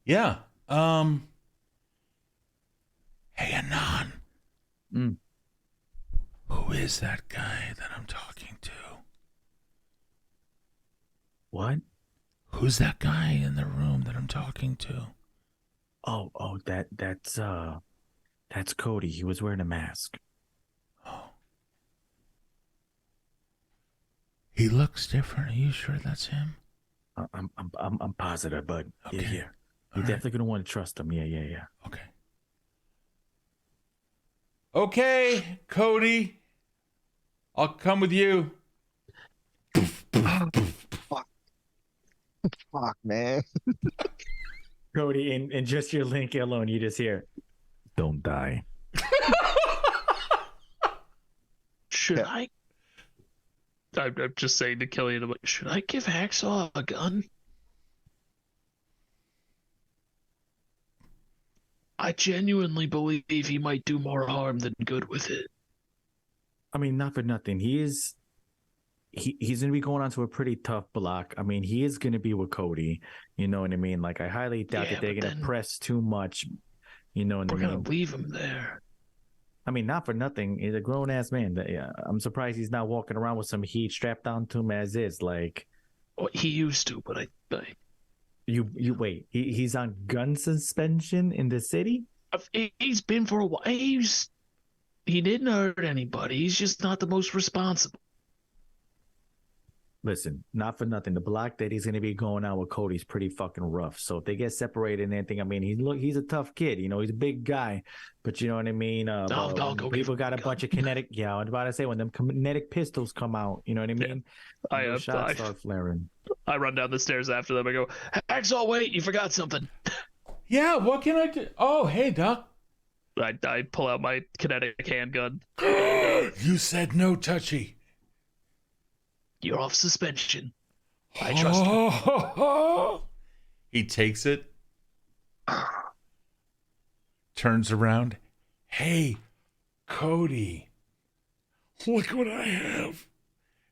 Yeah. Hey, Anon. Who is that guy that I'm talking to? What? Who's that guy in the room that I'm talking to? Oh, that's That's Kode. He was wearing a mask. Oh. He looks different. Are you sure that's him? I'm positive, but okay. yeah. You're definitely gonna want to trust him. Yeah. Okay. Okay, Kode. I'll come with you. Fuck, man. Kode, and just your link alone, you just hear, "Don't die." Should I? I'm just saying to Killian, I'm like, should I give Hacksaw a gun? I genuinely believe he might do more harm than good with it. I mean, not for nothing. He's gonna be going on to a pretty tough block. I mean, he is gonna be with Kode. You know what I mean? Like, I highly doubt that they're gonna press too much. You know what I mean? We're gonna leave him there. I mean, not for nothing. He's a grown ass man. I'm surprised he's not walking around with some heat strapped onto him as is. Like, well, he used to, but I you wait. He's on gun suspension in the city. He's been for a while. He didn't hurt anybody. He's just not the most responsible. Listen, not for nothing. The block that he's going to be going out with Cody's pretty fucking rough. So if they get separated and anything, I mean, he's a tough kid. You know, he's a big guy, but you know what I mean. People got a bunch of kinetic. Yeah, I was about to say when them kinetic pistols come out, you know what I mean. Yeah. Shots start flaring. I run down the stairs after them. I go, Hacksaw, wait, you forgot something. Yeah, what can I do? Oh, hey, Doc. I pull out my kinetic handgun. You said no touchy. You're off suspension. I trust you. He takes it, turns around. Hey, Kode, look what I have.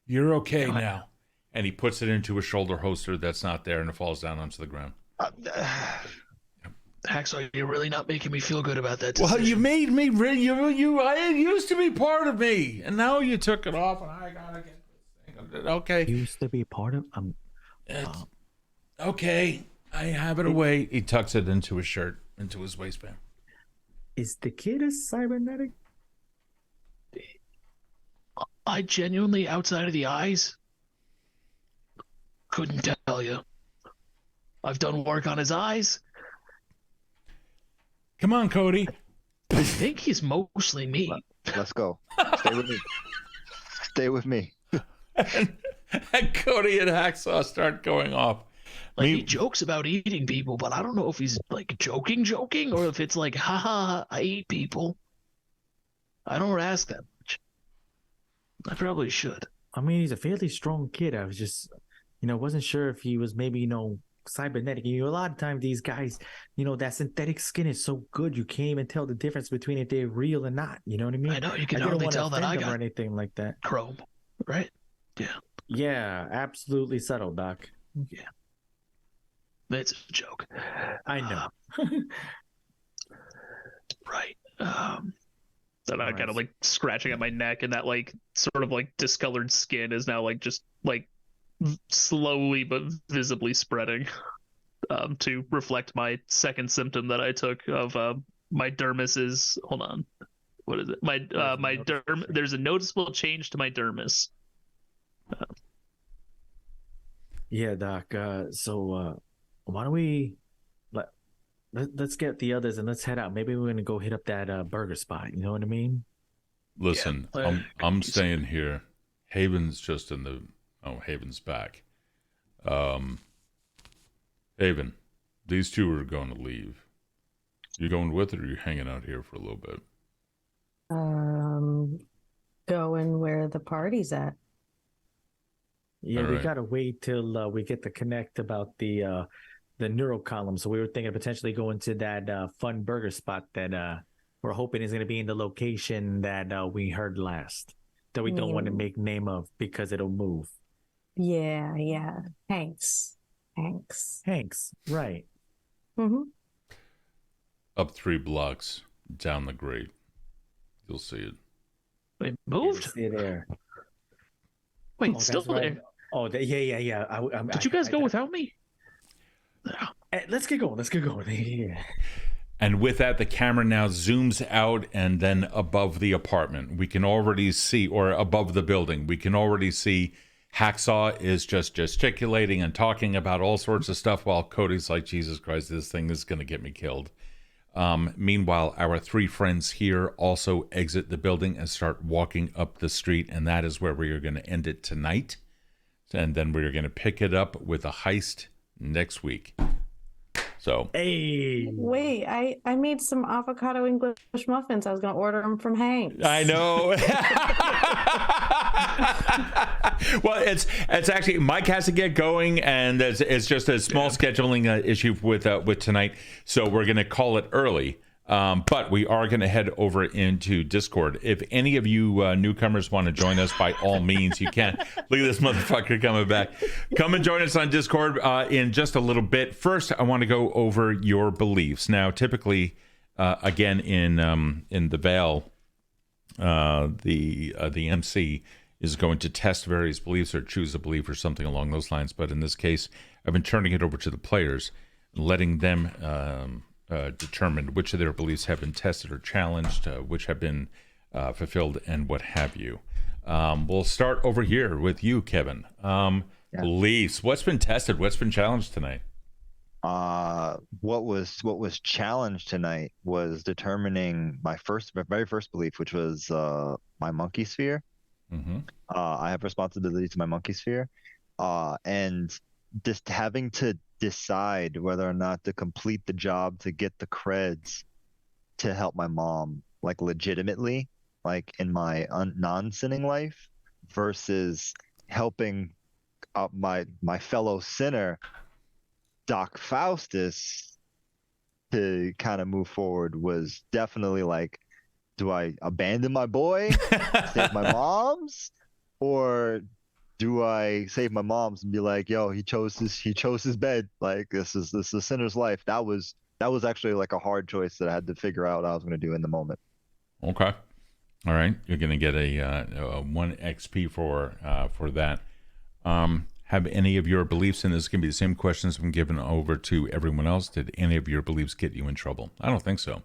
You're okay now. And he puts it into a shoulder holster that's not there, and it falls down onto the ground. Hacksaw, you're really not making me feel good about that decision. Well, you made me it used to be part of me, and now you took it off, and I gotta get this thing. Okay. Used to be part of. Okay, I have it away. He tucks it into his shirt, into his waistband. Is the kid a cybernetic? I genuinely, outside of the eyes, couldn't tell you. I've done work on his eyes. Come on, Kode. I think he's mostly me. Let's go. Stay with me. Stay with me. and Kode and Hacksaw start going off. Like, he jokes about eating people, but I don't know if he's like joking, or if it's like, haha, I eat people. I don't ask that much. I probably should. I mean, he's a fairly strong kid. I was just, wasn't sure if he was maybe, cybernetic. A lot of times these guys, that synthetic skin is so good you can't even tell the difference between if they're real or not. You know what I mean? I know, you can hardly tell that I got or anything like that. Chrome, right? Yeah. Yeah, absolutely subtle, Doc. Yeah. It's a joke. I know. Right. Then I kind of like scratching at my neck, and that like sort of like discolored skin is now like just like slowly but visibly spreading to reflect my second symptom that I took of my dermis is, hold on, what is it? My derm. There's a noticeable change to my dermis. Yeah, Doc. So why don't we let's get the others and let's head out. Maybe we're gonna go hit up that burger spot. You know what I mean? Listen, yeah, I'm staying here. Haven's just in the. Oh, Haven's back. Haven, these two are going to leave. You going with it, or you hanging out here for a little bit? Going where the party's at. Yeah, we gotta wait till we get the connect about the neural column. So we were thinking of potentially going to that fun burger spot that we're hoping is going to be in the location that we heard last. That we don't want to make name of because it'll move. Yeah. Hanks, right. Mm-hmm. Up 3 blocks down the grate. You'll see it. They moved? See it there. Wait, still there? Right. Oh, yeah. Did you guys go without me? Let's get going. Yeah. And with that, the camera now zooms out and then above the apartment. We can already see, or above the building, we can already see Hacksaw is just gesticulating and talking about all sorts of stuff while Kode's like, Jesus Christ, this thing is going to get me killed. Meanwhile, our three friends here also exit the building and start walking up the street, and that is where we are going to end it tonight. And then we're going to pick it up with a heist next week. So, hey, wait, I made some avocado English muffins. I was going to order them from Hank. I know. Well, it's actually Mike has to get going, and it's just a small scheduling issue with tonight. So we're going to call it early. But we are going to head over into Discord. If any of you newcomers want to join us, by all means, you can. Look at this motherfucker coming back. Come and join us on Discord in just a little bit. First, I want to go over your beliefs. Now, typically, again, in the Veil, the MC is going to test various beliefs or choose a belief or something along those lines. But in this case, I've been turning it over to the players, letting them determine which of their beliefs have been tested or challenged, which have been fulfilled, and what have you. We'll start over here with you, Kevin. Beliefs. What's been tested? What's been challenged tonight? What was challenged tonight was determining my very first belief, which was my monkey sphere. Mm-hmm. I have responsibility to my monkey sphere, and just having to decide whether or not to complete the job to get the creds to help my mom, like legitimately, like in my non-sinning life, versus helping my fellow sinner, Doc Faustus, to kind of move forward. Was definitely like, do I abandon my boy, save my mom's, or do I save my mom's and be like, yo, he chose his bed. Like, this is a sinner's life. That was actually like a hard choice that I had to figure out what I was going to do in the moment. Okay. All right. You're going to get a 1 XP for that. Have any of your beliefs, and this is going to be the same questions been given over to everyone else, did any of your beliefs get you in trouble? I don't think so.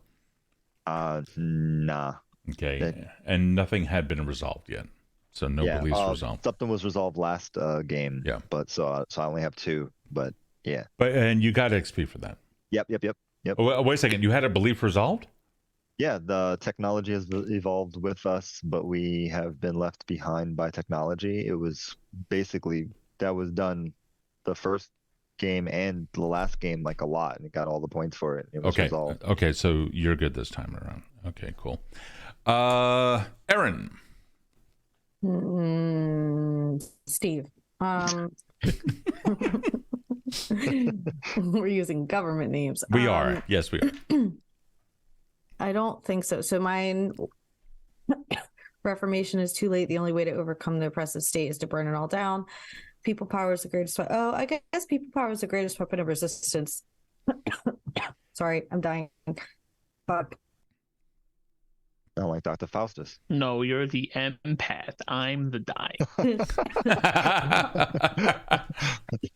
Nah. Okay. And nothing had been resolved yet. So no beliefs resolved. Something was resolved last game. Yeah. But so I only have 2. But yeah. And you got XP for that. Yep. Oh, wait a second. You had a belief resolved? Yeah. The technology has evolved with us, but we have been left behind by technology. It was basically that was done the first game and the last game like a lot, and it got all the points for it. It was resolved. Okay. So you're good this time around. Okay. Cool. Erin. Steve. We're using government names. We are. Yes, we are. I don't think so. So mine, Reformation is too late. The only way to overcome the oppressive state is to burn it all down. People power is the greatest weapon. Oh, I guess people power is the greatest weapon of resistance. Sorry, I'm dying. Fuck. I like Dr. Faustus. No, you're the empath. I'm the dying.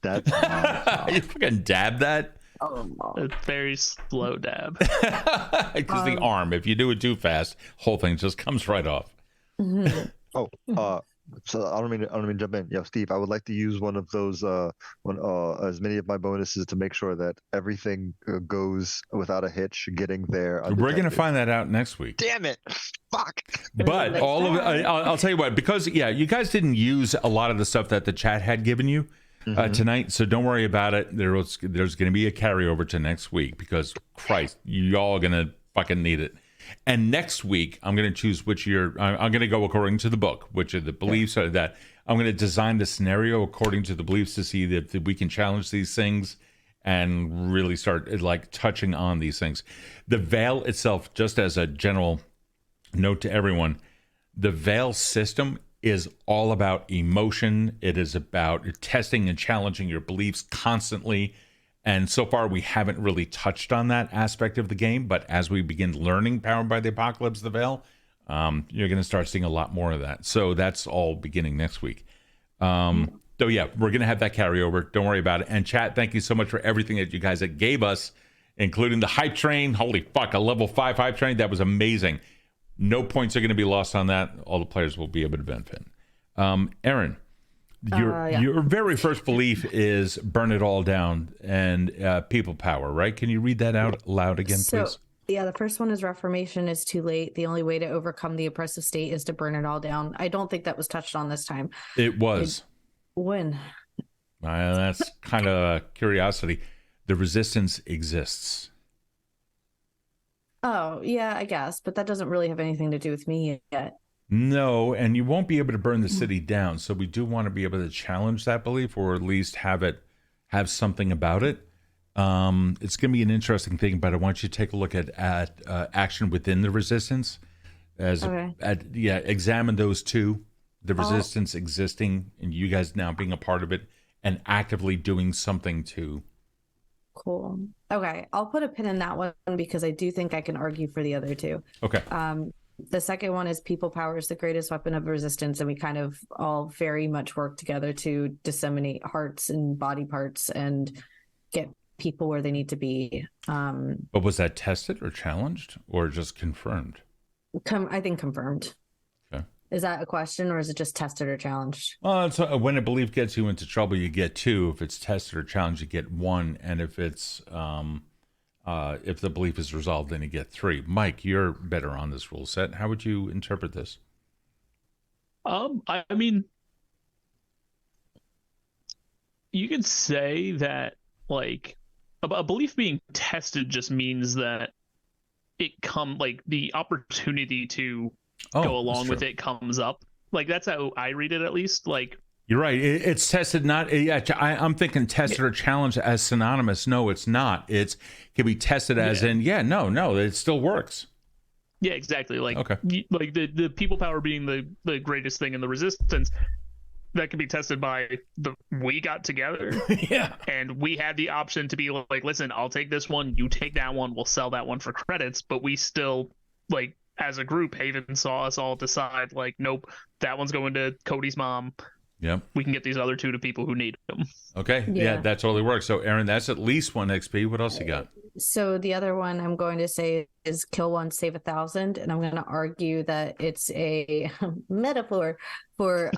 That's you fucking dab that? Oh, A very slow dab. Because the arm, if you do it too fast, whole thing just comes right off. So I don't mean to jump in. Yeah, Steve, I would like to use one of those as many of my bonuses to make sure that everything goes without a hitch, getting there. We're going to find that out next week. Damn it. Fuck. But all of it, I'll tell you what, because you guys didn't use a lot of the stuff that the chat had given you tonight, so don't worry about it. There's going to be a carryover to next week because Christ, you all going to fucking need it. And next week, I'm going to choose which I'm going to go according to the book, which are the beliefs are that I'm going to design the scenario according to the beliefs to see that we can challenge these things and really start like touching on these things. The Veil itself, just as a general note to everyone, the Veil system is all about emotion. It is about testing and challenging your beliefs constantly. And so far, we haven't really touched on that aspect of the game. But as we begin learning Powered by the Apocalypse, the Veil, you're going to start seeing a lot more of that. So that's all beginning next week. So yeah, we're going to have that carryover. Don't worry about it. And chat, thank you so much for everything that you guys gave us including the hype train. Holy fuck, a level 5 hype train. That was amazing. No points are going to be lost on that. All the players will be able to benefit. Erin, your very first belief is burn it all down and people power, right? Can you read that out loud again, please? Yeah, the first one is reformation is too late. The only way to overcome the oppressive state is to burn it all down. I don't think that was touched on this time. It was. When? That's kind of a curiosity. The resistance exists. Oh, yeah, I guess. But that doesn't really have anything to do with me yet. No, and you won't be able to burn the city down. So we do want to be able to challenge that belief, or at least have something about it. It's going to be an interesting thing, but I want you to take a look at action within the resistance. Examine those two, the resistance existing and you guys now being a part of it and actively doing something to. Cool. Okay, I'll put a pin in that one because I do think I can argue for the other two. Okay. The second one is people power is the greatest weapon of resistance, and we kind of all very much work together to disseminate hearts and body parts and get people where they need to be. But was that tested or challenged or just confirmed? I think confirmed. Okay. Is that a question, or is it just tested or challenged? Well, it's, when a belief gets you into trouble, you get 2. If it's tested or challenged, you get 1. And if it's if the belief is resolved, then you get 3. Mike, you're better on this rule set. How would you interpret this? I mean, you could say that like a belief being tested just means that the opportunity to go along with it comes up. Like that's how I read it, at least. Like you're right. It's tested, not. Yeah, I'm thinking tested or challenged as synonymous. No, it's not. It can be tested as in no. It still works. Yeah, exactly. Like okay. Like the people power being the greatest thing in the resistance. That can be tested by we got together and we had the option to be like, listen, I'll take this one, you take that one, we'll sell that one for credits, but we still, like, as a group, Haven saw us all decide, like, nope, that one's going to Cody's mom. Yep. We can get these other 2 to people who need them. Okay. Yeah, that totally works. So, Erin, that's at least 1 XP. What else you got? So the other one I'm going to say is kill 1, save 1,000. And I'm going to argue that it's a metaphor for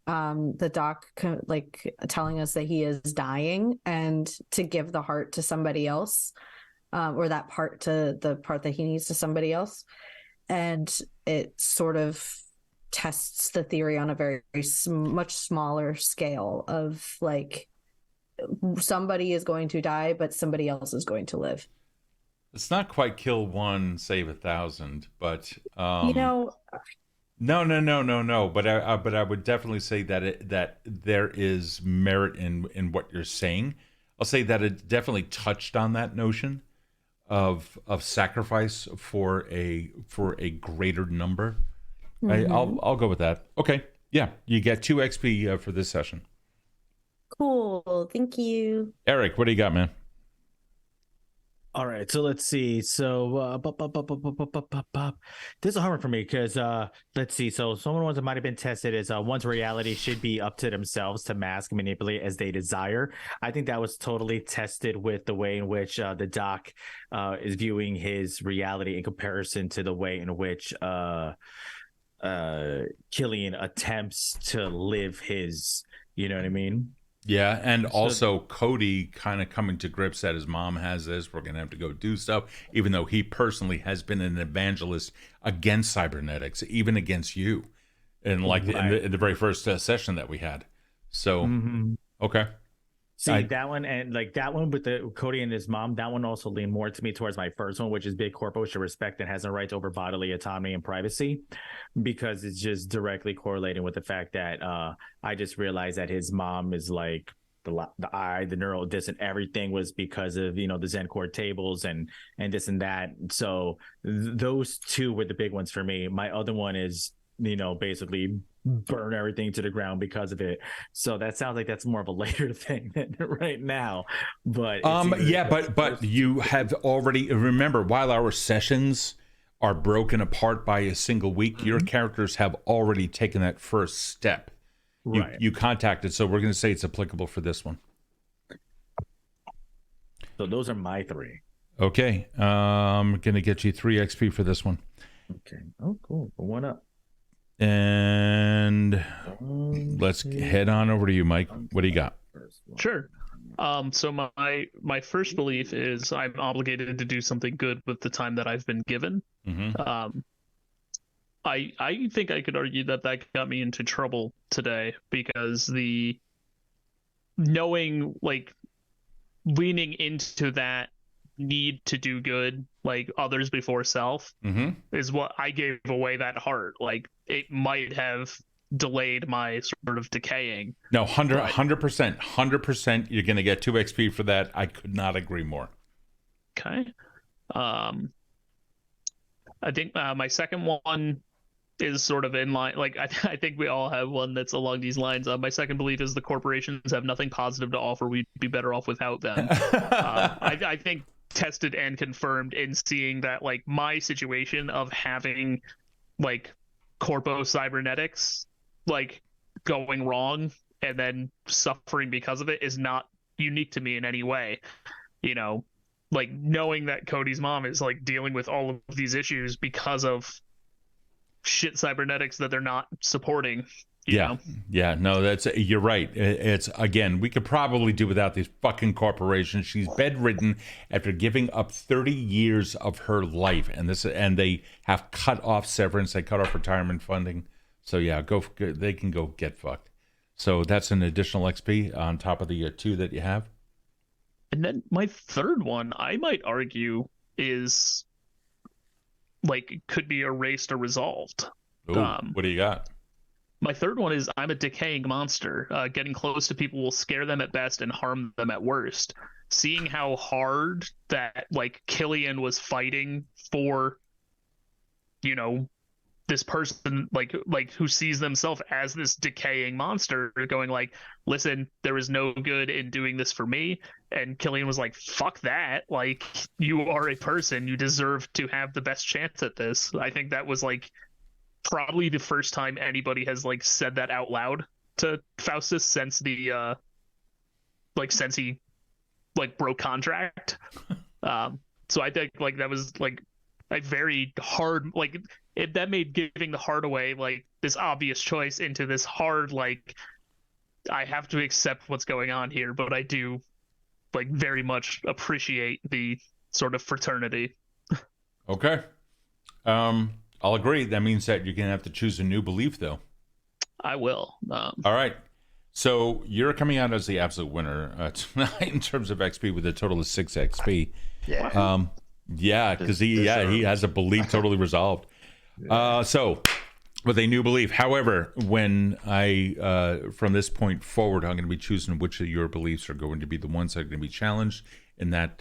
the doc like telling us that he is dying and to give the heart to somebody else, or that part to the part that he needs to somebody else. And it sort of tests the theory on a very much smaller scale of like somebody is going to die, but somebody else is going to live. It's not quite kill 1, save 1,000, but No. But I would definitely say that there is merit in what you're saying. I'll say that it definitely touched on that notion of sacrifice for a greater number. Mm-hmm. I'll go with that. Okay, yeah, you get 2 XP for this session. Cool, thank you. Eric, what do you got, man? All right, so let's see. So this is a hard one for me because let's see. So some of the ones that might have been tested is one's reality should be up to themselves to mask and manipulate as they desire. I think that was totally tested with the way in which the doc is viewing his reality in comparison to the way in which Killian attempts to live his. You know what I mean? Yeah, and also Kode kind of coming to grips that his mom has this. We're going to have to go do stuff, even though he personally has been an evangelist against cybernetics, even against you, in the very first session that we had. So, okay. See, that one and like that one with the Kode and his mom, that one also leaned more to me towards my first one, which is big corpo should respect and has a right over bodily autonomy and privacy, because it's just directly correlating with the fact that I just realized that his mom is like the eye, the neural this and everything was because of, the Zen core tables and this and that. So those 2 were the big ones for me. My other one is, basically burn everything to the ground because of it. So that sounds like that's more of a later thing than right now. But but you have already, remember, while our sessions are broken apart by a single week, your characters have already taken that first step. You contacted, so we're going to say it's applicable for this one. So those are my 3. Okay. I'm going to get you 3 XP for this one. Okay. Oh, cool. For 1 up. And let's head on over to you, Mike. What do you got? Sure. So my first belief is I'm obligated to do something good with the time that I've been given. Mm-hmm. I think I could argue that got me into trouble today, because the knowing, like, leaning into that need to do good, like others before self, is what I gave away that heart. Like, it might have delayed my sort of decaying. No, 100%. You're going to get 2 XP for that. I could not agree more. Okay. I think my second one is sort of in line. Like, I think we all have one that's along these lines. My second belief is the corporations have nothing positive to offer. We'd be better off without them. I think tested and confirmed in seeing that, like, my situation of having, like, corpo cybernetics, like, going wrong and then suffering because of it is not unique to me in any way. You know, like, knowing that Cody's mom is, like, dealing with all of these issues because of shit cybernetics that they're not supporting. You know? No, you're right. It's, again, we could probably do without these fucking corporations. She's bedridden after giving up 30 years of her life, and they have cut off severance, they cut off retirement funding. So yeah, they can go get fucked. So that's an additional XP on top of the 2 that you have. And then my third one, I might argue, is, like, could be erased or resolved. Ooh, what do you got? My third one is I'm a decaying monster. Getting close to people will scare them at best and harm them at worst. Seeing how hard that, like, Killian was fighting for, you know, this person, like who sees themselves as this decaying monster, going like, listen, there was no good in doing this for me. And Killian was like, fuck that. Like, you are a person. You deserve to have the best chance at this. I think that was, like, probably the first time anybody has, like, said that out loud to Faustus since the since he, like, broke contract. So I think, like, that was, like, a very hard, like, that made giving the heart away, like, this obvious choice, into this hard, like, I have to accept what's going on here, but I do, like, very much appreciate the sort of fraternity. Okay. I'll agree. That means that you're going to have to choose a new belief, though. I will. All right. So you're coming out as the absolute winner tonight in terms of XP with a total of 6 XP. Yeah. Yeah, because he has a belief totally resolved. So with a new belief. However, when I from this point forward, I'm going to be choosing which of your beliefs are going to be the ones that are going to be challenged in that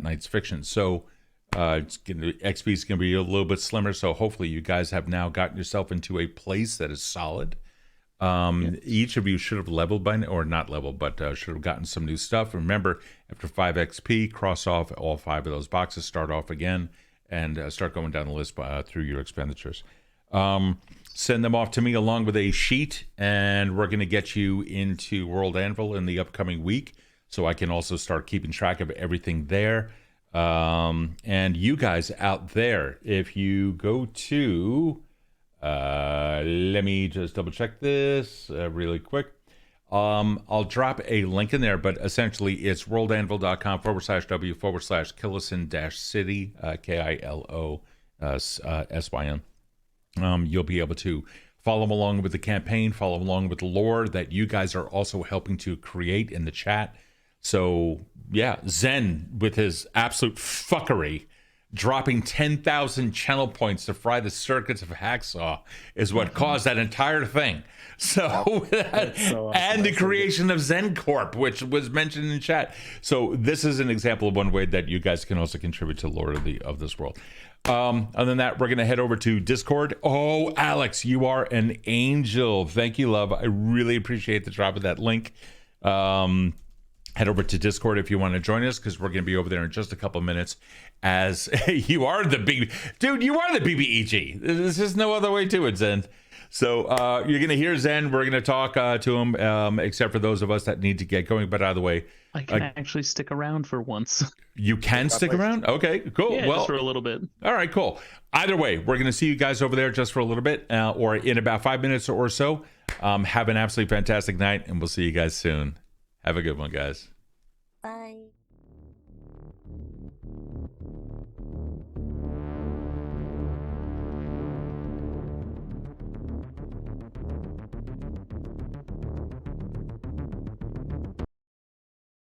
night's fiction. So XP is going to be a little bit slimmer. So hopefully you guys have now gotten yourself into a place that is solid. Yes. Each of you should have leveled by now, or not leveled, but should have gotten some new stuff. Remember, after 5 XP, cross off all 5 of those boxes, start off again, and start going down the list through your expenditures. Send them off to me along with a sheet, and we're going to get you into World Anvil in the upcoming week, so I can also start keeping track of everything there. And you guys out there, if you go to... let me just double check this really quick. I'll drop a link in there, but essentially it's worldanvil.com/w/Killian-city, KILOSYN. You'll be able to follow along with the campaign, follow along with the lore that you guys are also helping to create in the chat. So yeah, Zen with his absolute fuckery, dropping 10,000 channel points to fry the circuits of Hacksaw is what caused that entire thing. So, and the creation of Zen Corp, which was mentioned in chat. So this is an example of one way that you guys can also contribute to the lore of this world. Other than that, we're going to head over to Discord. Oh, Alex, you are an angel. Thank you, love. I really appreciate the drop of that link. Head over to Discord if you want to join us, because we're going to be over there in just a couple minutes. As you are the big dude, you are the BBEG. There's just no other way to it, Zen. So you're going to hear Zen. We're going to talk to him, except for those of us that need to get going. But either way, I can actually stick around for once. You can stick around? Okay, cool. Yeah, just for a little bit. All right, cool. Either way, we're going to see you guys over there just for a little bit or in about 5 minutes or so. Have an absolutely fantastic night, and we'll see you guys soon. Have a good one, guys.